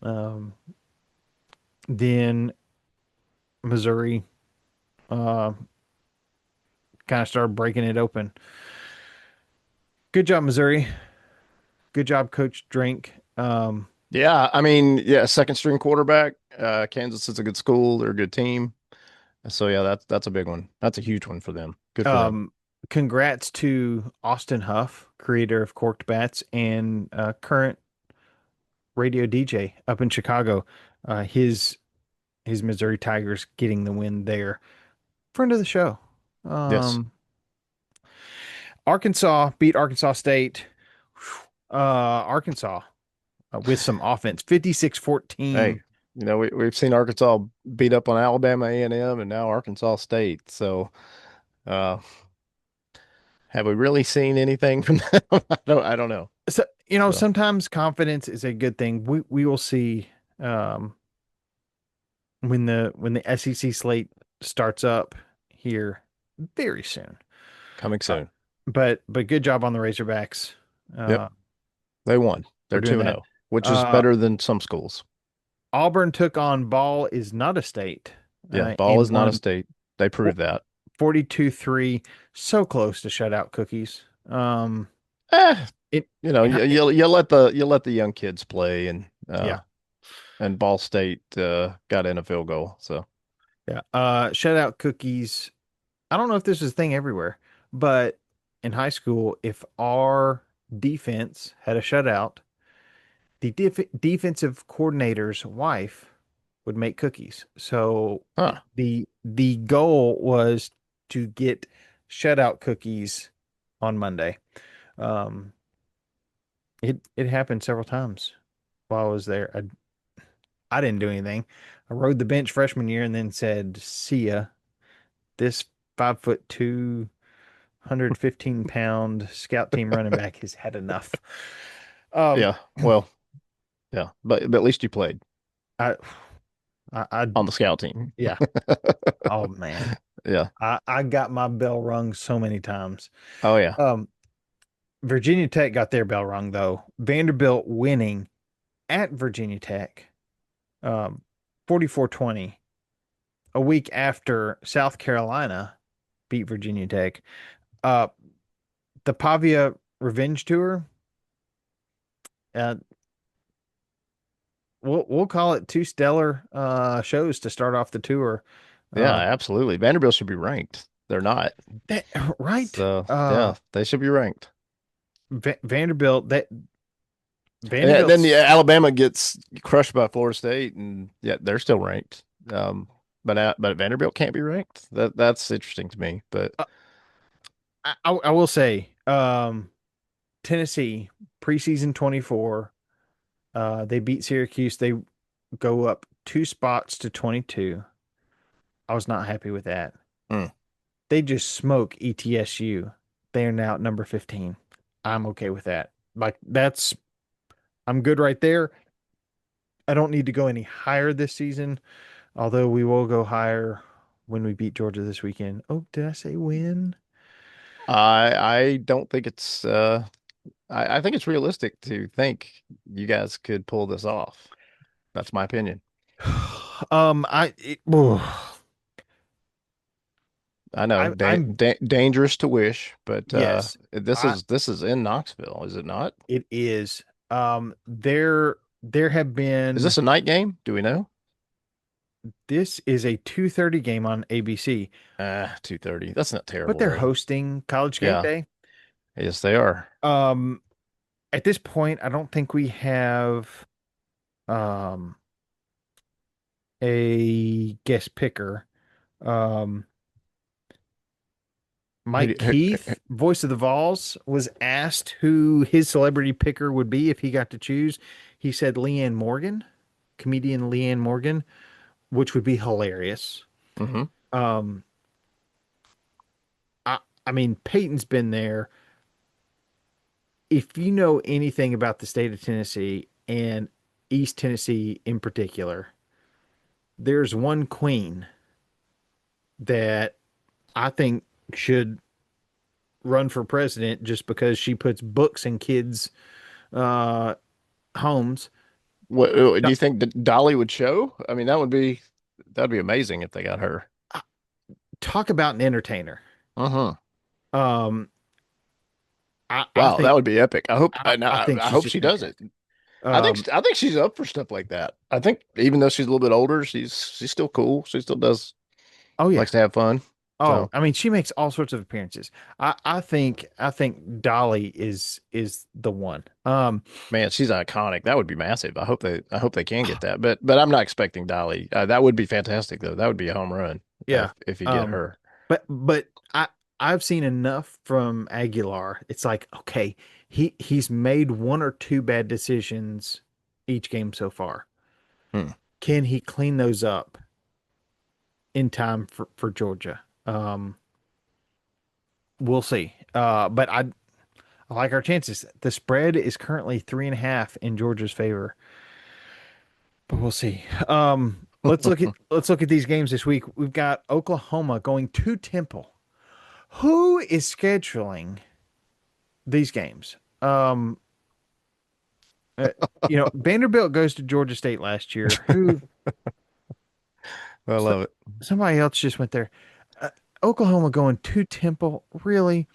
Um, then Missouri uh kind of started breaking it open. Good job, Missouri. Good job, Coach Drink. Yeah, I mean, yeah, second string quarterback. Kansas is a good school. They're a good team. So yeah, that's a big one. That's a huge one for them. Good for them. Um, Congrats to Austin Huff, creator of Corked Bats and current radio DJ up in Chicago. His Missouri Tigers getting the win there. Friend of the show. Yes. Um, Arkansas beat Arkansas State. Arkansas with some offense, Hey, 56-14. we've seen Arkansas beat up on Alabama A&M and now Arkansas State. So, uh, have we really seen anything from them? I don't know. So, So, sometimes confidence is a good thing. We will see um when the SEC slate starts up. here very soon. Coming Uh, soon. but good job on the Razorbacks. Yep, Uh, they won. for They're doing 2 and that. 0, which is Uh, better than some schools. Auburn took on Ball is not a state Yeah, ball and is not a won state. They proved that. 42-3. So close to shutout cookies. Eh, It, you it you let the young kids play, yeah. and Ball State got in a field goal. So Yeah. Shutout cookies. I don't know if this is a thing everywhere, but in high school, if our defense had a shutout, the defensive coordinator's wife would make cookies. So huh. the goal was to get shutout cookies on Monday. Um, it happened several times while I was there. I didn't do anything. I rode the bench freshman year and then said, "See ya." This 5'2", 115-pound scout team running back has had enough. Um, Yeah. Well, yeah. But at least you played I, I, on the scout team. yeah. Oh man, Yeah. I got my bell rung so many times. Oh yeah. Um, Virginia Tech got their bell rung though. Vanderbilt winning at Virginia Tech, um, 44-20, a week after South Carolina beat Virginia Tech. Uh, the Pavia Revenge Tour. Uh, we'll call it two stellar shows to start off the tour. Yeah, Uh, absolutely. Vanderbilt should be ranked. They're not. that right. So yeah, they should be ranked. Vanderbilt And then Vanderbilt's yeah, Alabama gets crushed by Florida State, and yeah, they're still ranked. But Vanderbilt can't be ranked. That's interesting to me. But uh, I will say Tennessee preseason 24. They beat Syracuse. They go up 2 spots to 22. I was not happy with that. hmm. They just smoke ETSU. They are now at number 15. I'm okay with that. Like I'm good right there. I don't need to go any higher this season, although we will go higher when we beat Georgia this weekend. Oh, did I say win? I don't think it's I think it's realistic to think you guys could pull this off. That's my opinion. I know, I'm dangerous to wish, but yes, I this is in Knoxville, is it not? it is. There have Is been this a night game? Do we know? this is a 2:30 game on ABC, 2:30. That's not but terrible they're though. hosting College Game Yeah. Day. Yes, they are. Um, at this point, I don't think we have um a guest picker. Um, Who Mike do- who- Keith, voice of the Vols, was asked who his celebrity picker would be if he got to choose. He said Leanne Morgan, comedian Leanne Morgan, which would be hilarious. Mhm. Um, I mean, Peyton's been there. If you know anything about the state of Tennessee and East Tennessee in particular, there's one queen that I think should run for president just because she puts books in kids' uh, homes. Do you think that Dolly would show? I mean, that'd be amazing if they got her. Talk about an entertainer. Uh-huh. Um, I Wow, that think would be epic. I think I she's hope just she does it. fantastic. Um, I think she's up for stuff like that. I think even though she's a little bit older, she's still cool. She still does oh yeah. likes to have fun. Oh, So, I mean, she makes all sorts of appearances. I think Dolly is the one. man, she's iconic. That would be massive. I hope they can get that. But I'm not expecting Dolly. That would be fantastic though. That would be a home run Yeah. if you get Um, her. but I've seen enough from Aguilar. It's like, okay, he's made one or two bad decisions each game so far. Hmm. Can he clean those up in time for Georgia? We'll see. But I like our chances. The spread is currently 3.5 in Georgia's favor, but we'll see. let's look at these games this week. We've got Oklahoma going to Temple. Who is scheduling these games? Uh, Vanderbilt goes to Georgia State last year. Who I so, love it. somebody else just went there. Uh, Oklahoma going to Temple, really?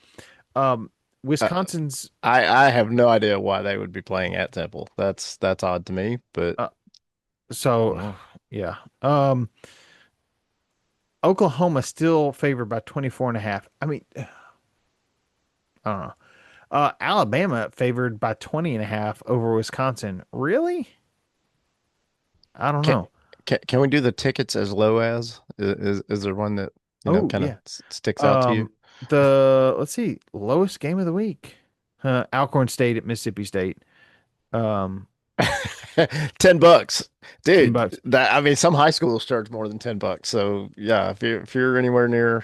Um, Uh, Wisconsin's I have no idea why they would be playing at Temple. That's odd to me, but uh, I don't so know. yeah. Oklahoma still favored by 24 and a half. I mean, I don't know. Alabama favored by 20 and a half over Wisconsin. Really? I don't Can know. can we do the tickets as low as? Is there one that, Oh, kind of yeah. sticks out to you? Let's see, lowest game of the week. Alcorn State at Mississippi State. Um, $10, dude. $10. That I mean, some high schools charge more than $10. So yeah, if you're anywhere near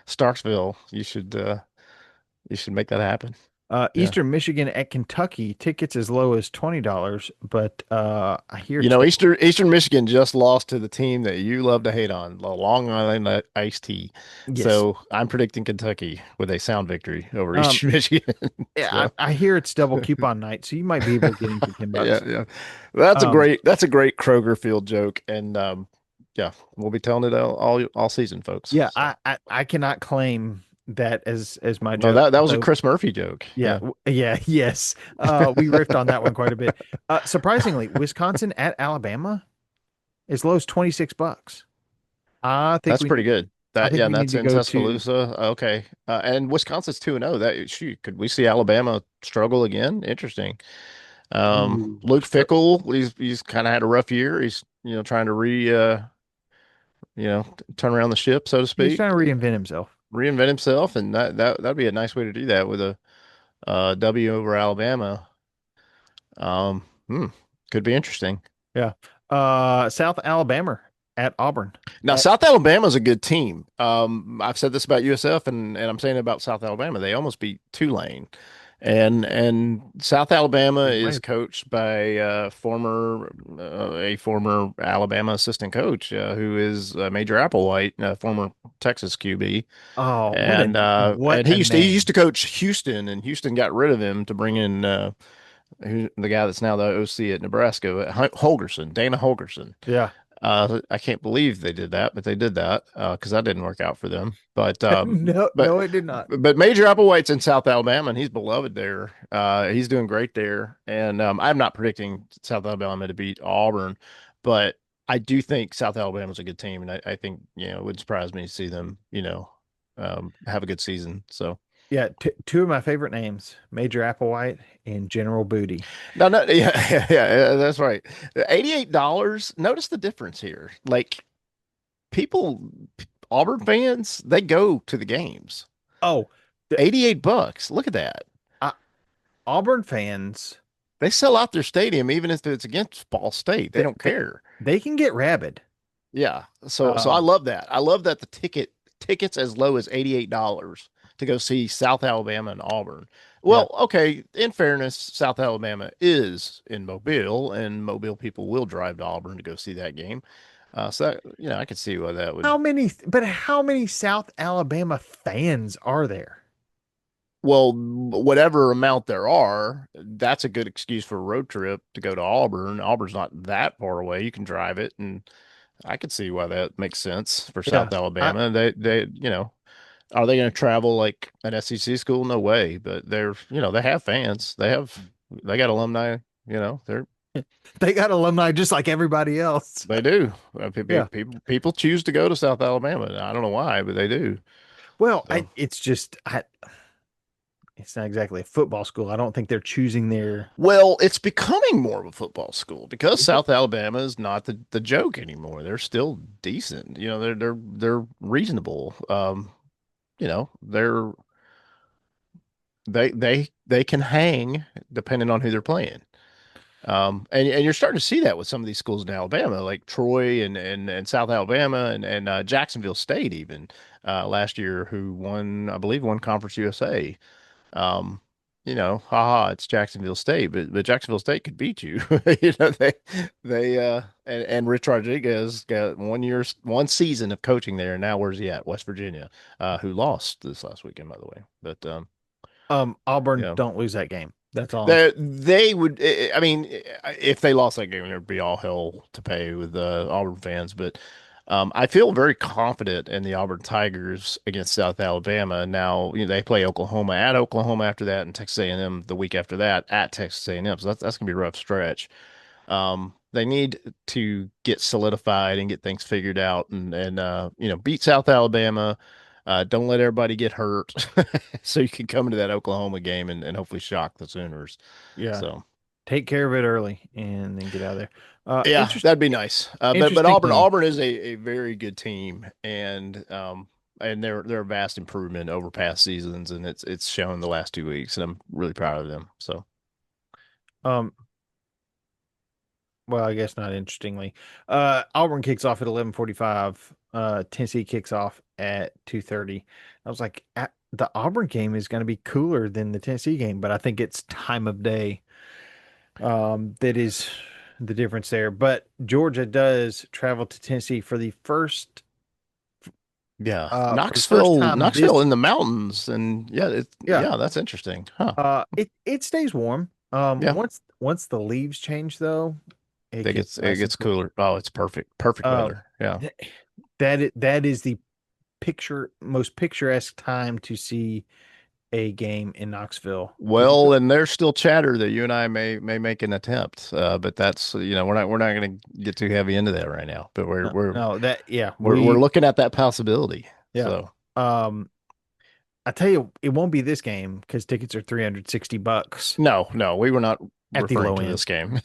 Starksville, you should make that happen. Yeah. Eastern Michigan at Kentucky. Tickets as low as $20, but I hear it's double. Eastern Michigan just lost to the team that you love to hate on, the Long Island Iced Tea. Yes. So I'm predicting Kentucky with a sound victory over Um, Eastern Michigan. yeah, So I hear it's double coupon night, so you might be able to get in for 10 yeah, bucks. yeah. That's a Um, great that's a great Kroger Field joke. And yeah, we'll be telling it all season, folks. yeah, So I cannot claim that as my no, joke. that was a Although, Chris Murphy joke. yeah, Yeah. yeah, yes. We riffed on that one quite a bit. Surprisingly, Wisconsin at Alabama as low as 26 bucks. I think That's we pretty need good. I That think Yeah, we and need that's to in go to Tuscaloosa. Okay. And Wisconsin's 2-0. That shoot, could we see Alabama struggle again? Interesting. ooh, Luke so Fickle, he's kind of had a rough year. He's, trying to turn around the ship, so to he's trying speak, to reinvent himself. reinvent himself, and that'd be a nice way to do that with a W over Alabama. Um, hmm, could be interesting. Yeah. South Alabama at Auburn. Now, Uh, South Alabama's a good team. I've said this about USF, and I'm saying it about South Alabama. They almost beat Tulane, and South Alabama you is might coached by a former Alabama assistant coach who is Major Applewhite, former Texas QB, Oh, and what he a used to name. coach Houston, and Houston got rid of him to bring in the guy that's now the OC at Nebraska, Holgerson, Dana Holgerson. Yeah. I can't believe they did that, but they did that because that didn't work out for them. But No, but no, it did not. but Major Applewhite's in South Alabama, and he's beloved there. He's doing great there, and I'm not predicting South Alabama to beat Auburn, but I do think South Alabama's a good team, and I think it would surprise me to see them have a good season. So. Yeah, two of my favorite names, Major Applewhite and General Booty. No, no, yeah, yeah, that's right. $88. Notice the difference here. Like people, Auburn fans, they go to the games. Oh, the, $88. Look at that. uh, Auburn fans, They sell out their stadium even if it's against Ball State. They they, don't they, care. they can get rabid. Yeah. So I Um, love that. I love that the tickets as low as $88 to go see South Alabama and Auburn. yeah. Well, okay, in fairness, South Alabama is in Mobile, and Mobile people will drive to Auburn to go see that game. So that, I could see why that would. How many South Alabama fans are there? Well, whatever amount there are, that's a good excuse for a road trip to go to Auburn. Auburn's not that far away. You can drive it, and I could see why that makes sense for Yeah. South Alabama. Are they going to travel like an SEC school? No way. But they have fans. They got alumni. They got alumni just like everybody else. They do. Yeah. People choose to go to South Alabama. I don't know why, but they do. Well, So. it's not exactly a football school. I don't think they're choosing their. Well, it's becoming more of a football school because South Alabama is not the joke anymore. They're still decent. They're reasonable. You know, they're they can hang depending on who they're playing. And you're starting to see that with some of these schools in Alabama, like Troy and South Alabama and Jacksonville State even last year, who won, I believe, won Conference USA. Um, haha, it's Jacksonville State, but Jacksonville State could beat you. And Rich Rodriguez got 1 season of coaching there, and now where's he at? West Virginia, who lost this last weekend, by the way. But Auburn yeah. don't lose that game. That's all. They would, I mean, if they lost that game, there'd be all hell to pay with Auburn fans. But I feel very confident in the Auburn Tigers against South Alabama. Now, they play Oklahoma at Oklahoma after that, and Texas A&M the week after that at Texas A&M. So that's gonna be a rough stretch. They need to get solidified and get things figured out, and beat South Alabama. Don't let everybody get hurt, so you can come into that Oklahoma game and hopefully shock the Sooners. Yeah. So Take care of it early and then get out of there. yeah, that'd be nice. But Interesting game. Auburn is a very good team, and they're a vast improvement over past seasons, and it's shown the last 2 weeks, and I'm really proud of them. So Um, well, I guess not interestingly. Auburn kicks off at 11:45. Tennessee kicks off at 2:30. I was like, the Auburn game is going to be cooler than the Tennessee game, but I think it's time of day. That is the difference there. But Georgia does travel to Tennessee yeah, for the first time Knoxville this. in the mountains, and Yeah, yeah, that's interesting, huh? it stays warm. Yeah, Once the leaves change though, it gets it nice and gets cool. cooler. Oh, it's perfect Uh, weather. Yeah. th- that is the most picturesque time to see a game in Knoxville. If you go, Well, and there's still chatter that you and I may make an attempt, but that's we're not going to get too heavy into that right now. But we're no, we're no, that yeah, we're looking at that possibility. yeah. So Um, I tell you, it won't be this game because tickets are $360 no, we were not at the referring low to end. this game.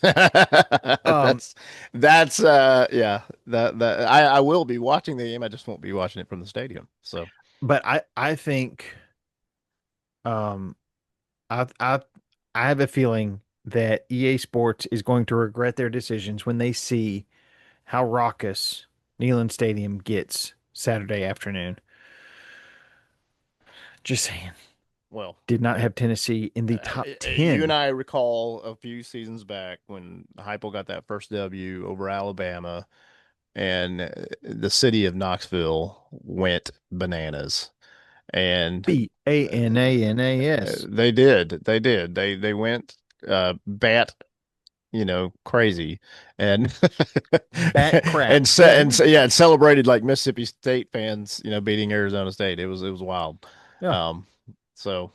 Um, That's yeah, that I will be watching the game. I just won't be watching it from the stadium. So but I think um I I have a feeling that EA Sports is going to regret their decisions when they see how raucous Neyland Stadium gets Saturday afternoon. Just saying. well, Did not have Tennessee in the top you and 10. I recall a few seasons back when Heupel got that first W over Alabama, and the city of Knoxville went bananas. And Bananas. they went bat, crazy, and Bat crap. and celebrated like Mississippi State fans, beating Arizona State. It was wild. Yeah. Um, so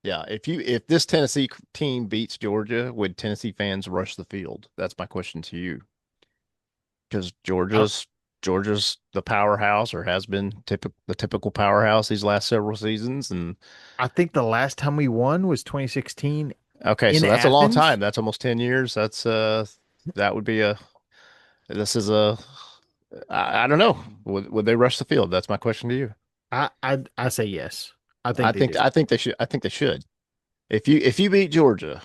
yeah, if this Tennessee team beats Georgia, would Tennessee fans rush the field? That's my question to you. Because I, Georgia's the powerhouse, or has been the typical powerhouse these last several seasons. And I think the last time we won was 2016 okay, in so that's a long time. Athens. That's almost 10 years. That would be a this is a I don't know. Would they rush the field? That's my question to you. I say yes. I think they do. I think they should. I think they should. If you beat Georgia,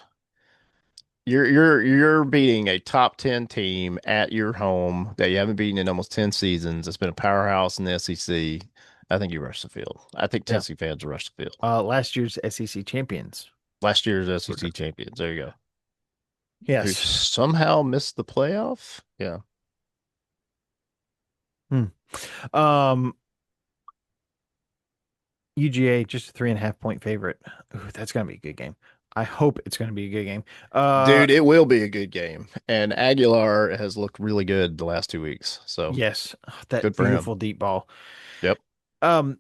you're beating a top 10 team at your home that you haven't beaten in almost 10 seasons. It's been a powerhouse in the SEC. I think you rush the field. I think Yeah. Tennessee fans rush the field. Last year's SEC champions. Last year's SEC champions. There you go. Who Yes. somehow missed the playoff. Yeah. Hmm. Um, UGA just a 3.5 point favorite. Ooh, that's gonna be a good game. I hope it's gonna be a good game. Dude, it will be a good game. And Aguilar has looked really good the last 2 weeks. So Yes, that good for him. beautiful deep ball. Yep. Um,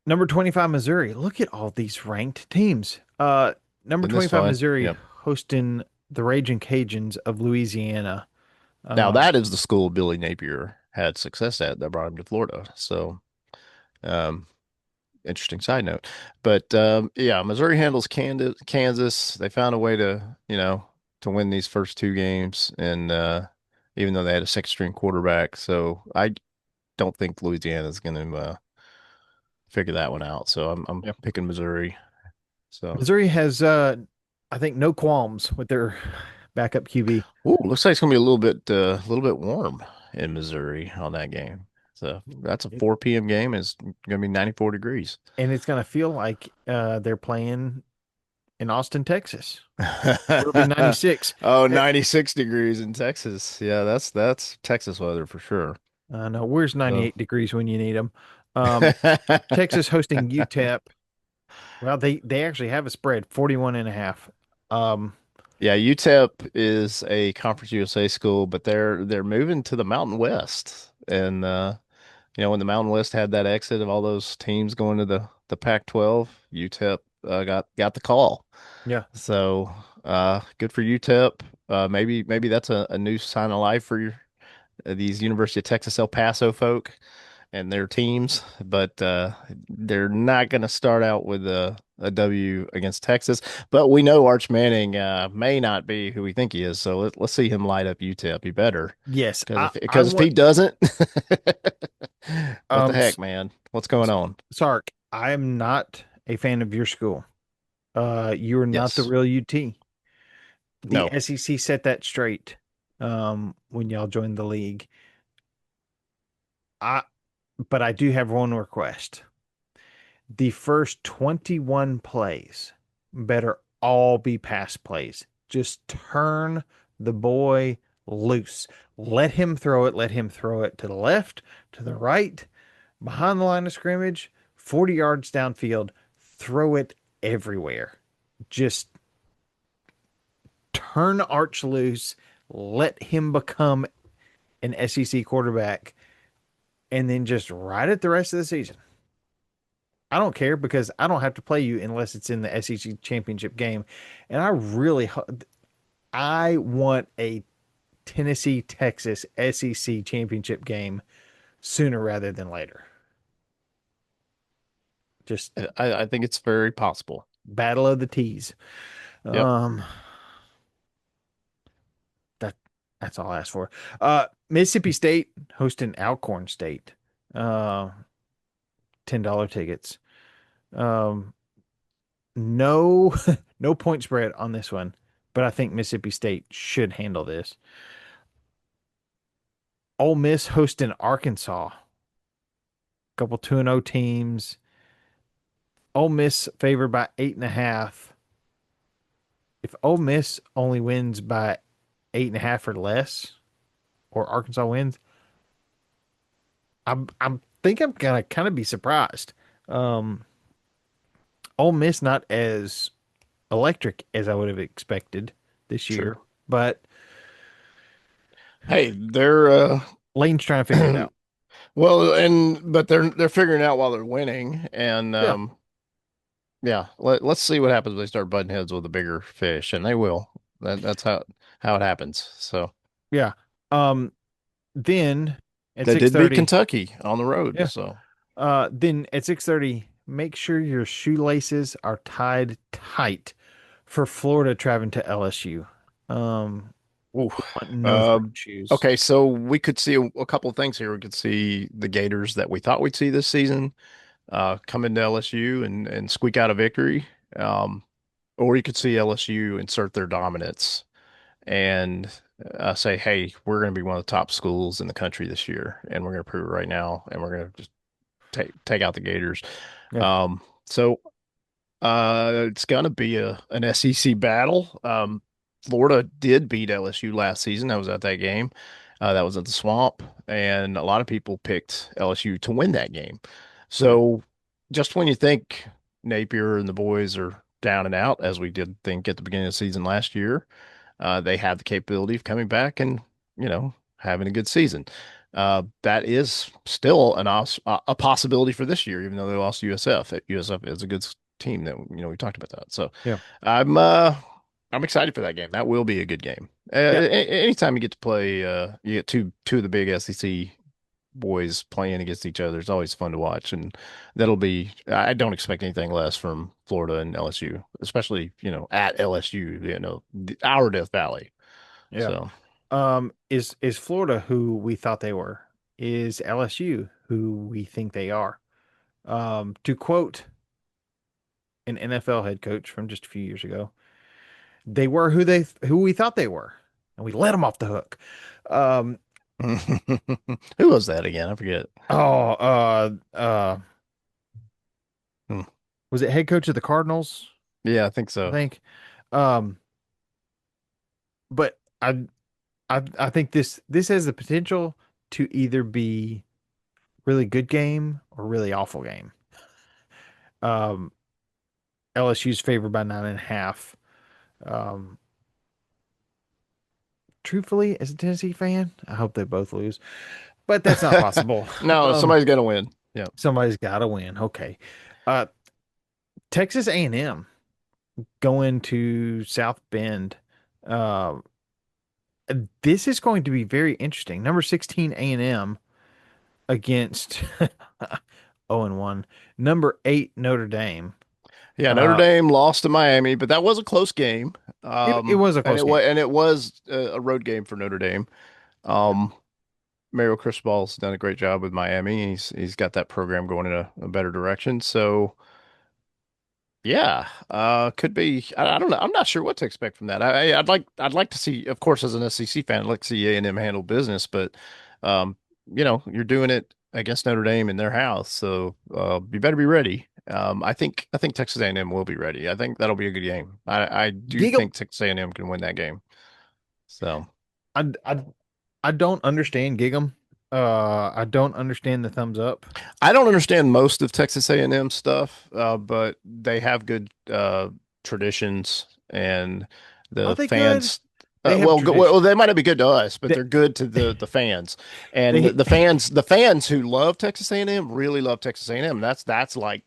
number 25 Missouri. Look at all these ranked teams. Number Isn't this 25 fun? Missouri Yep. hosting the Raging Cajuns of Louisiana. Now Um, that is the school Billy Napier had success at that brought him to Florida. So um interesting side note. But yeah, Missouri handles Kansas. They found a way to win these first 2 games, and even though they had a second string quarterback, so I don't think Louisiana's going to figure that one out. So I'm Yep. picking Missouri. So, Missouri has I think no qualms with their backup QB. ooh, looks like it's going to be a little bit warm in Missouri on that game. So that's a It- 4 p.m. game. It's going to be 94 degrees. and it's gonna feel like they're playing in Austin, Texas. It'll be 96. Oh, Eh, 96 degrees in Texas. Yeah, that's Texas weather for sure. no, where's So 98 degrees when you need them? Um, Texas hosting UTEP. Well, they actually have a spread, 41 and a half. yeah, UTEP is a Conference USA school, but they're moving to the Mountain West. And when the Mountain West had that exit of all those teams going to the Pac-12, UTEP got the call. Yeah. So good for UTEP. Maybe that's a new sign of life for these University of Texas El Paso folk and their teams, but they're not going to start out with a W against Texas. But we know Arch Manning may not be who we think he is, so let's see him light up UTEP. He better, Yes, I because if he want doesn't, what the um heck, man? What's going on? Sark, I am not a fan of your school. You're not the Yes, real UT. The no. SEC set that straight when y'all joined the league. I but I do have one request. The first 21 plays better all be pass plays. Just turn the boy loose. Let him throw it. Let him throw it to the left, to the right, behind the line of scrimmage, 40 yards downfield. Throw it everywhere. Just turn Arch loose. Let him become an SEC quarterback and then just ride it the rest of the season. I don't care because I don't have to play you unless it's in the SEC championship game. And I want a Tennessee Texas SEC championship game sooner rather than later. Just I think it's very possible. battle of the T's. Yep. Um that that's all I asked for. Mississippi State hosting Alcorn State. Uh $10 tickets. Um no no point spread on this one, but I think Mississippi State should handle this. Ole Miss hosting Arkansas. Couple 2-0 teams. Ole Miss favored by 8.5. If Ole Miss only wins by 8.5 or less, or Arkansas wins, I'm think I'm gonna kind of be surprised. Um, Ole Miss not as electric as I would have expected this year, Sure. but Hey, they're Lane's trying to figure it out. well, but they're figuring out while they're winning, and Yeah, yeah, let's see what happens when they start butting heads with a bigger fish, and they will. That's how it happens. So yeah. Um, then at they did beat 6:30, Kentucky on the road. yeah. So Then at 6:30, make sure your shoelaces are tied tight for Florida traveling to LSU. Um, ooh. we want no Uh, freaking shoes. okay, so we could see a couple of things here. We could see the Gators that we thought we'd see this season come into LSU and squeak out a victory. Um, or you could see LSU insert their dominance and say, hey, we're going to be one of the top schools in the country this year, and we're going to prove it right now, and we're going to just take out the Gators. Yeah, So it's going to be an SEC battle. Florida did beat LSU last season. I was at that game. That was at the Swamp, and a lot of people picked LSU to win that game. yeah, So just when you think Napier and the boys are down and out, as we did think at the beginning of the season last year, they have the capability of coming back and, having a good season. That is still a possibility for this year, even though they lost to USF. USF is a good team that, we talked about that. So yeah, I'm uh I'm excited for that game. That will be a good game. yeah, Anytime you get to play, you get two of the big SEC boys playing against each other. It's always fun to watch, and that'll be. I don't expect anything less from Florida and LSU, especially at LSU, our Death Valley. yeah. So Is Florida who we thought they were? Is LSU who we think they are? To quote an NFL head coach from just a few years ago, they were who we thought they were, and we let them off the hook. Um, who was that again? I forget. oh, Hmm. was it head coach of the Cardinals? Yeah, I think I so. think. Um, but I think this has the potential to either be really good game or really awful game. Um, LSU's favored by 9.5. Um, truthfully, as a Tennessee fan, I hope they both lose, but that's not possible. No, Um, somebody's gonna win. Yeah. somebody's got to win. Okay. Uh, Texas A&M going to South Bend. Uh, this is going to be very interesting. Number 16 A&M against 0-1. Number 8 Notre Dame. Yeah, Notre Uh, Dame lost to Miami, but that was a close game. it was a close game. And it was a road game for Notre Dame. Yep. Um, Mario Cristobal's done a great job with Miami. He's got that program going in a better direction. So yeah, could be. I don't know. I'm not sure what to expect from that. I'd like to see, of course, as an SEC fan, I'd like to see A&M handle business, but um, you're doing it against Notre Dame in their house, so you better be ready. I think Texas A&M will be ready. I think that'll be a good game. I do Giggle. think Texas A&M can win that game. So. I, I, I don't understand Gig'em. I don't understand the thumbs up. I don't understand most of Texas A&M stuff, but they have good traditions and Are the they good? fans. They have tradition. Well, they might not be good to us, but They, they're good to the fans. And they, the fans who love Texas A&M really love Texas A&M. That's like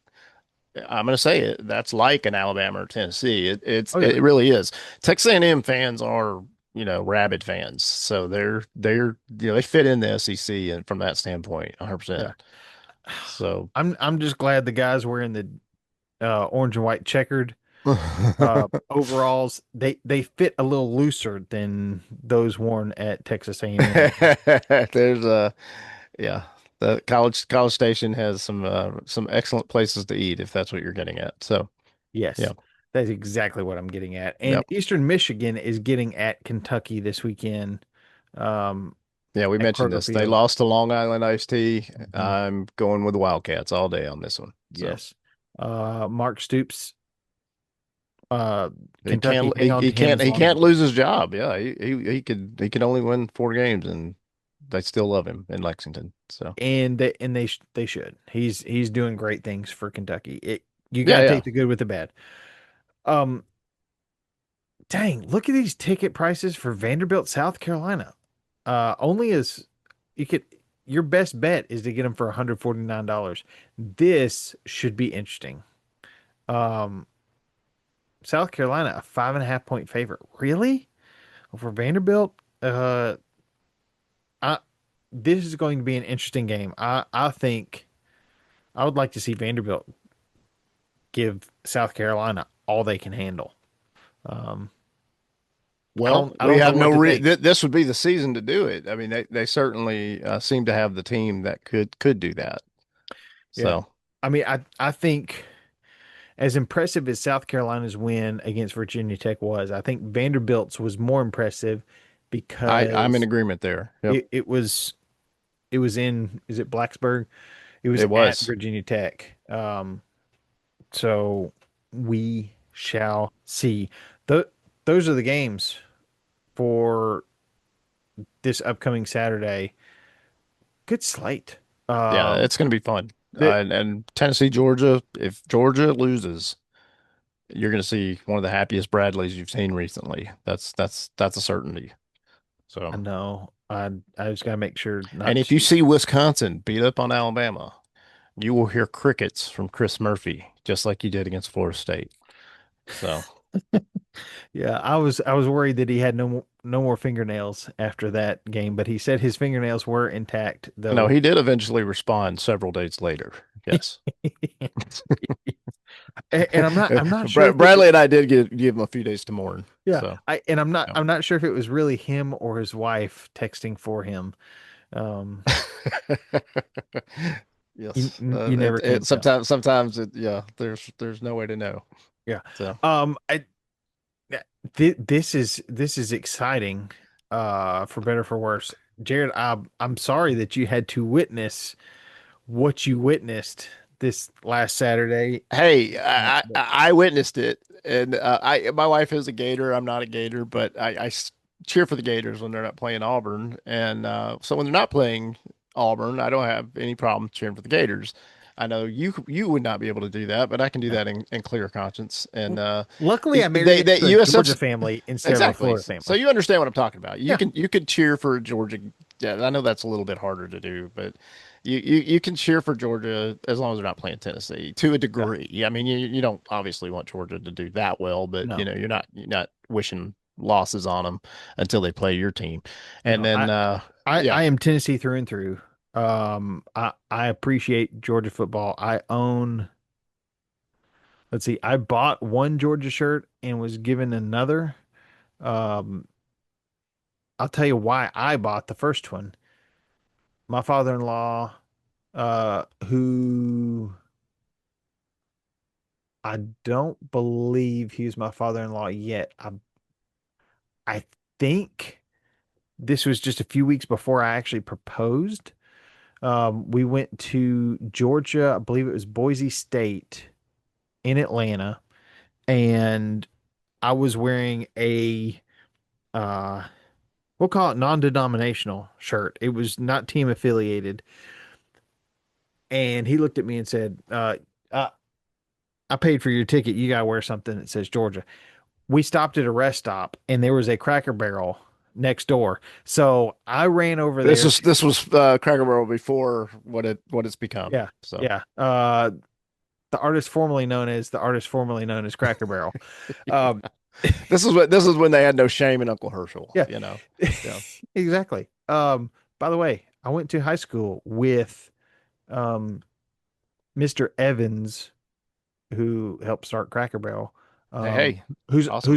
I'm going to say it. That's like an Alabama or Tennessee. oh yeah, It really is. Texas A&M fans are rabid fans, so they fit in the SEC and from that standpoint, yeah. 100%. So. I'm just glad the guys wearing the orange and white checkered overalls. They fit a little looser than those worn at Texas A&M. There's yeah, the College Station has some excellent places to eat if that's what you're getting at. So yeah, Yes, that's exactly what I'm getting at. And yep, Eastern Michigan is getting at Kentucky this weekend um, yeah. We at mentioned Kroger this. They Field. lost to Long Island Iced Tea. Mhm. I'm going with the Wildcats all day on this one. So Yes. Mark Stoops, uh, he Kentucky, hang on to him as he long as can't you can. lose his job. Yeah, he could only win 4 games and they still love him in Lexington. So They should. He's doing great things for Kentucky. You got yeah, to yeah, take the good with the bad. Um, dang, look at these ticket prices for Vanderbilt, South Carolina. Only as you could, your best bet is to get them for $149. This should be interesting. Um, South Carolina, a 5.5 point favorite. Really? For Vanderbilt? I this is going to be an interesting game. I think I would like to see Vanderbilt give South Carolina all they can handle. Um, Well, I we don't know have no what to re think. th this would be the season to do it. I mean, they certainly seem to have the team that could do that. Yeah. So I mean, I think as impressive as South Carolina's win against Virginia Tech was, I think Vanderbilt's was more impressive I'm in because agreement there. Yep, it was in, is it Blacksburg? It was it at was. Virginia Tech. So we shall see. Th those are the games for this upcoming Saturday. Good slate. Yeah, Um, it's going to be fun. that And Tennessee, Georgia, if Georgia loses, you're going to see one of the happiest Bradleys you've seen recently. That's a certainty. I So, know. I just gotta make sure and not if you to. see Wisconsin beat up on Alabama, you will hear crickets from Chris Murphy, just like you did against Florida State. So. Yeah, I was worried that he had no more fingernails after that game, but he said his fingernails were intact No, though. he did eventually respond several days later. Yes. And I'm not sure if it Bradley and I did give him a few days to mourn. yeah, So, yeah. I'm not sure if it was really him or his wife texting for him. Um, Yes. you never can tell. Sometimes yeah, there's no way to know. Yeah. So, I this is exciting for better or for worse. Jared, I'm sorry that you had to witness what you witnessed this last Saturday. hey, But I witnessed it And my wife is a Gator. I'm not a Gator, but cheer for the Gators when they're not playing Auburn. And so when they're not playing Auburn, I don't have any problem cheering for the Gators. I know you would not be able to do that, but I can do No. that in clear conscience. And Luckily, I married they into a Georgia USF's family instead of a exactly. Florida So family. you understand what I'm talking about. Yeah. You could cheer for Georgia. Yeah, I know that's a little bit harder to do, but you can cheer for Georgia as long as they're not playing Tennessee to a Yeah. degree. I mean, you don't obviously want Georgia to do that well, but No. you're not wishing losses on them until they play your team. And No. then yeah. I am Tennessee through and through. I appreciate Georgia football. I own, let's see, I bought one Georgia shirt and was given another. Um, I'll tell you why I bought the first one. My father-in-law, who I don't believe he's my father-in-law yet. I think this was just a few weeks before I actually proposed. We went to Georgia, I believe it was Boise State in Atlanta, and I was wearing a uh we'll call it non-denominational shirt. It was not team affiliated. And he looked at me and said, I paid for your ticket. You gotta wear something that says Georgia. We stopped at a rest stop and there was a Cracker Barrel next door. So I ran over there. This was Cracker Barrel before what it's become. Yeah, So yeah. The artist formerly known as Cracker Barrel. Um, this is when they had no shame in Uncle Herschel, yeah, you know. Yeah. exactly. By the way, I went to high school with um Mr. Evans, who helped start Cracker Barrel, Hey, hey, whose awesome.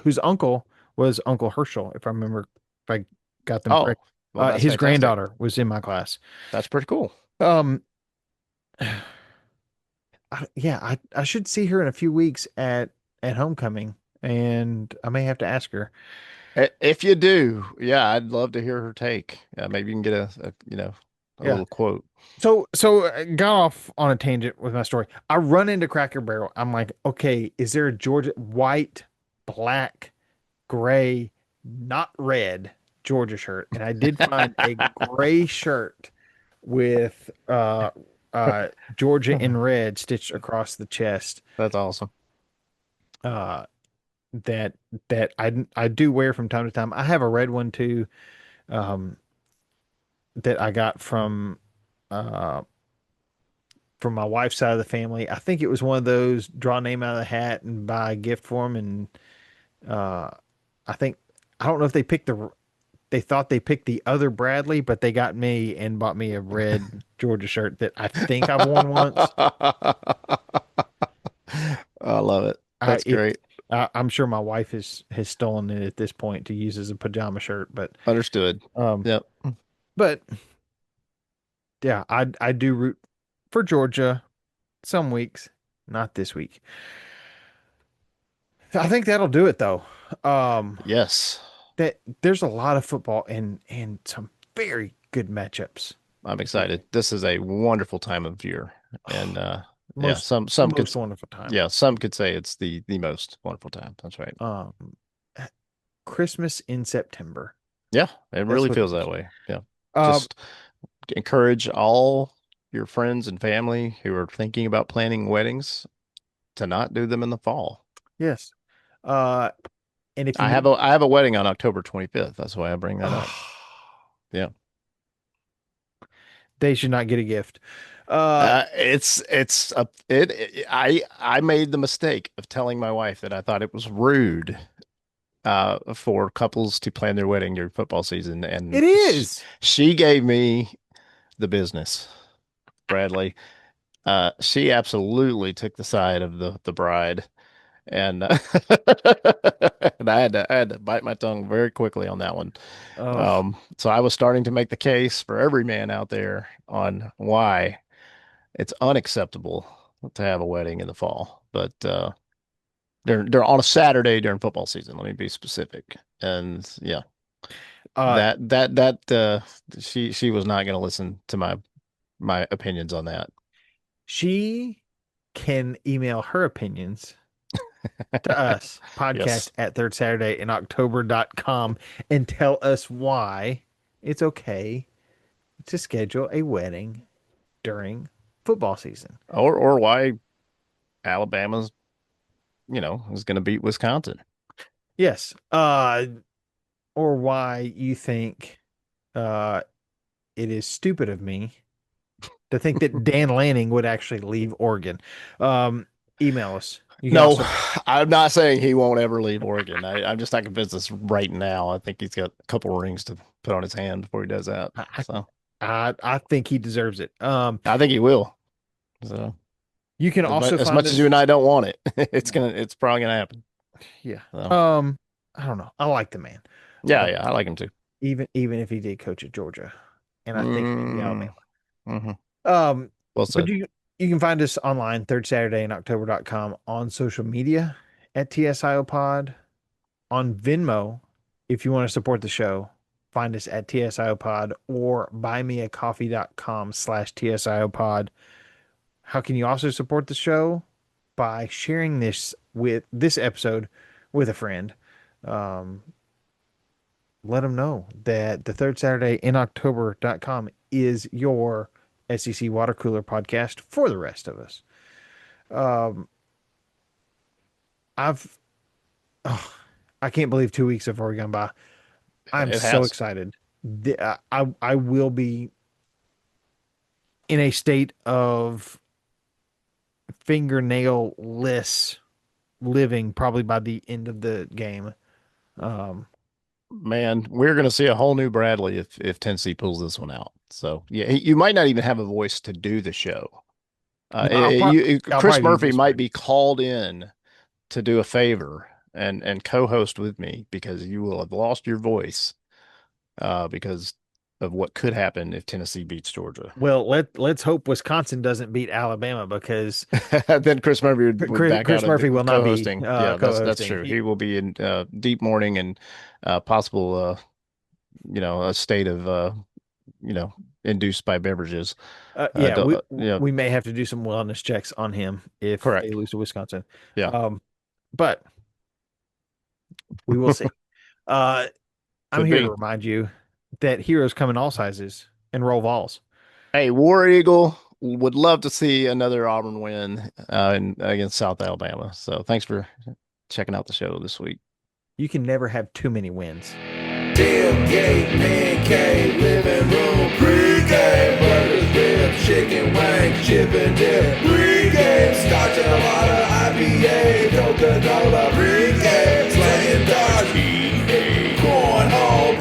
whose uncle was Uncle Herschel, if I remember, if I got them Oh, correct. well, that's His fantastic. granddaughter was in my class. That's pretty cool. Um, yeah, I should see her in a few weeks at homecoming, and I may have to ask her. If you do, yeah, I'd love to hear her take. Maybe you can get a Yeah. little quote. So got off on a tangent with my story. I run into Cracker Barrel. I'm like, okay, is there a Georgia white, black, gray, not red Georgia shirt? And I did find a gray shirt with Georgia in red stitched across the chest. That's awesome. Uh that I do wear from time to time. I have a red one too, um, that I got uh from my wife's side of the family. I think it was one of those draw a name out of the hat and buy a gift for them. And uh, I think I don't know if they thought they picked the other Bradley, but they got me and bought me a red Georgia shirt that I think I've worn once. I love it. I That's it great. I'm sure my wife has stolen it at this point to use as a pajama shirt, Understood. um, Yep. but yeah, I do root for Georgia some weeks, not this week. I think that'll do it though. Um, Yes. that there's a lot of football and some very good matchups I'm this weekend. excited. This is a wonderful time of year. And yeah, Most some could most wonderful time. yeah, some could say it's the most wonderful time. That's right. Um, Christmas in September. Yeah, it That's really what it feels is. that way. Yeah. Um, Just encourage all your friends and family who are thinking about planning weddings to not do them in the fall. yes. Uh, and if you need, I have a wedding on October 25th. That's why I bring that up. Yeah. they should not get a gift. Uh, I made the mistake of telling my wife that I thought it was rude for couples to plan their wedding during football season, it and is. she gave me the business, Bradley. She absolutely took the side of the bride, and and I had to bite my tongue very quickly on that one. Oh, So I was starting to make the case for every man out there on why it's unacceptable to have a wedding in the fall, but they're on a Saturday during football season. Let me be specific. And yeah, uh, she was not going to listen to my opinions on that. she can email her opinions to us, podcast Yes. at third Saturday in October.com, and tell us why it's okay to schedule a wedding during football season. Or why Alabama's, is going to beat Wisconsin. Yes. Or why you think uh it is stupid of me to think that Dan Lanning would actually leave Oregon. Um, email us. You can No, also I'm not saying he won't ever leave Oregon. I'm just not convinced this right now. I think he's got a couple rings to put on his hand before he does that. I, So I think he deserves it. I think he will. So You can as much, also as find much as you us. and I don't want it, it's probably gonna happen. Yeah. So I don't know. I like the man, yeah, but yeah, I like him too. even if he did coach at Georgia, and I think he could be Mm, Alabama. hmm. Um, Well but said. you can find us online third Saturday in October.com, on social media at TSIO Pod, on Venmo if you want to support the show. Find us at TSIO Pod or buymeacoffee.com/TSIO Pod. How can you also support the show? By sharing this episode with a friend. Um, let them know that the third Saturday in October.com is your SEC water cooler podcast for the rest of us. Um, I've, oh, I can't believe 2 weeks have already gone by. I'm It so has. excited. I will be in a state of fingernail-less living probably by the end of the game. Um, Man, we're going to see a whole new Bradley if Tennessee pulls this one out. So yeah, you might not even have a voice to do the show. no, I'll Chris probably be Murphy might whispering. be called in to do a favor and co-host with me because you will have lost your voice because of what could happen if Tennessee beats Georgia. Well, let's hope Wisconsin doesn't beat Alabama because Then Chris Murphy would back out Chris of Murphy will not be co-hosting. Yeah, that's co-hosting. true. He will be in deep mourning and possible a state of you know induced by beverages. Yeah, Don't, yeah, we may have to do some wellness checks on him if they correct. lose to Wisconsin. Yeah, Um, but we will see. Uh, I'm could here to be. remind you that heroes come in all sizes and roll balls. Hey, War Eagle would love to see another Auburn win against South Alabama. So thanks for checking out the show this week. You can never have too many wins. Tailgate, pancake, living room, pregame, burgers, ribs, chicken wings, chip and dip, pregame, scotch and a lot of IPA, Coca-Cola, pregame, slaying darts, EA, cornhole,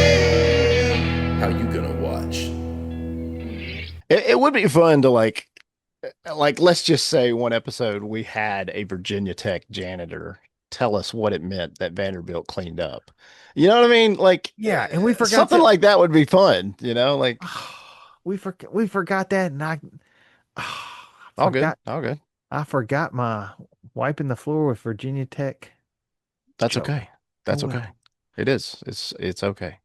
pregame. How you gonna watch? It would be fun to like let's just say one episode we had a Virginia Tech janitor tell us what it meant that Vanderbilt cleaned up. You know what I mean? Like Yeah, and we forgot something that. like that would be fun, like We forgot that, and all good, forgot all good. I forgot my wiping the floor with Virginia Tech That's joke. okay. Oh That's well. okay. It is. It's okay.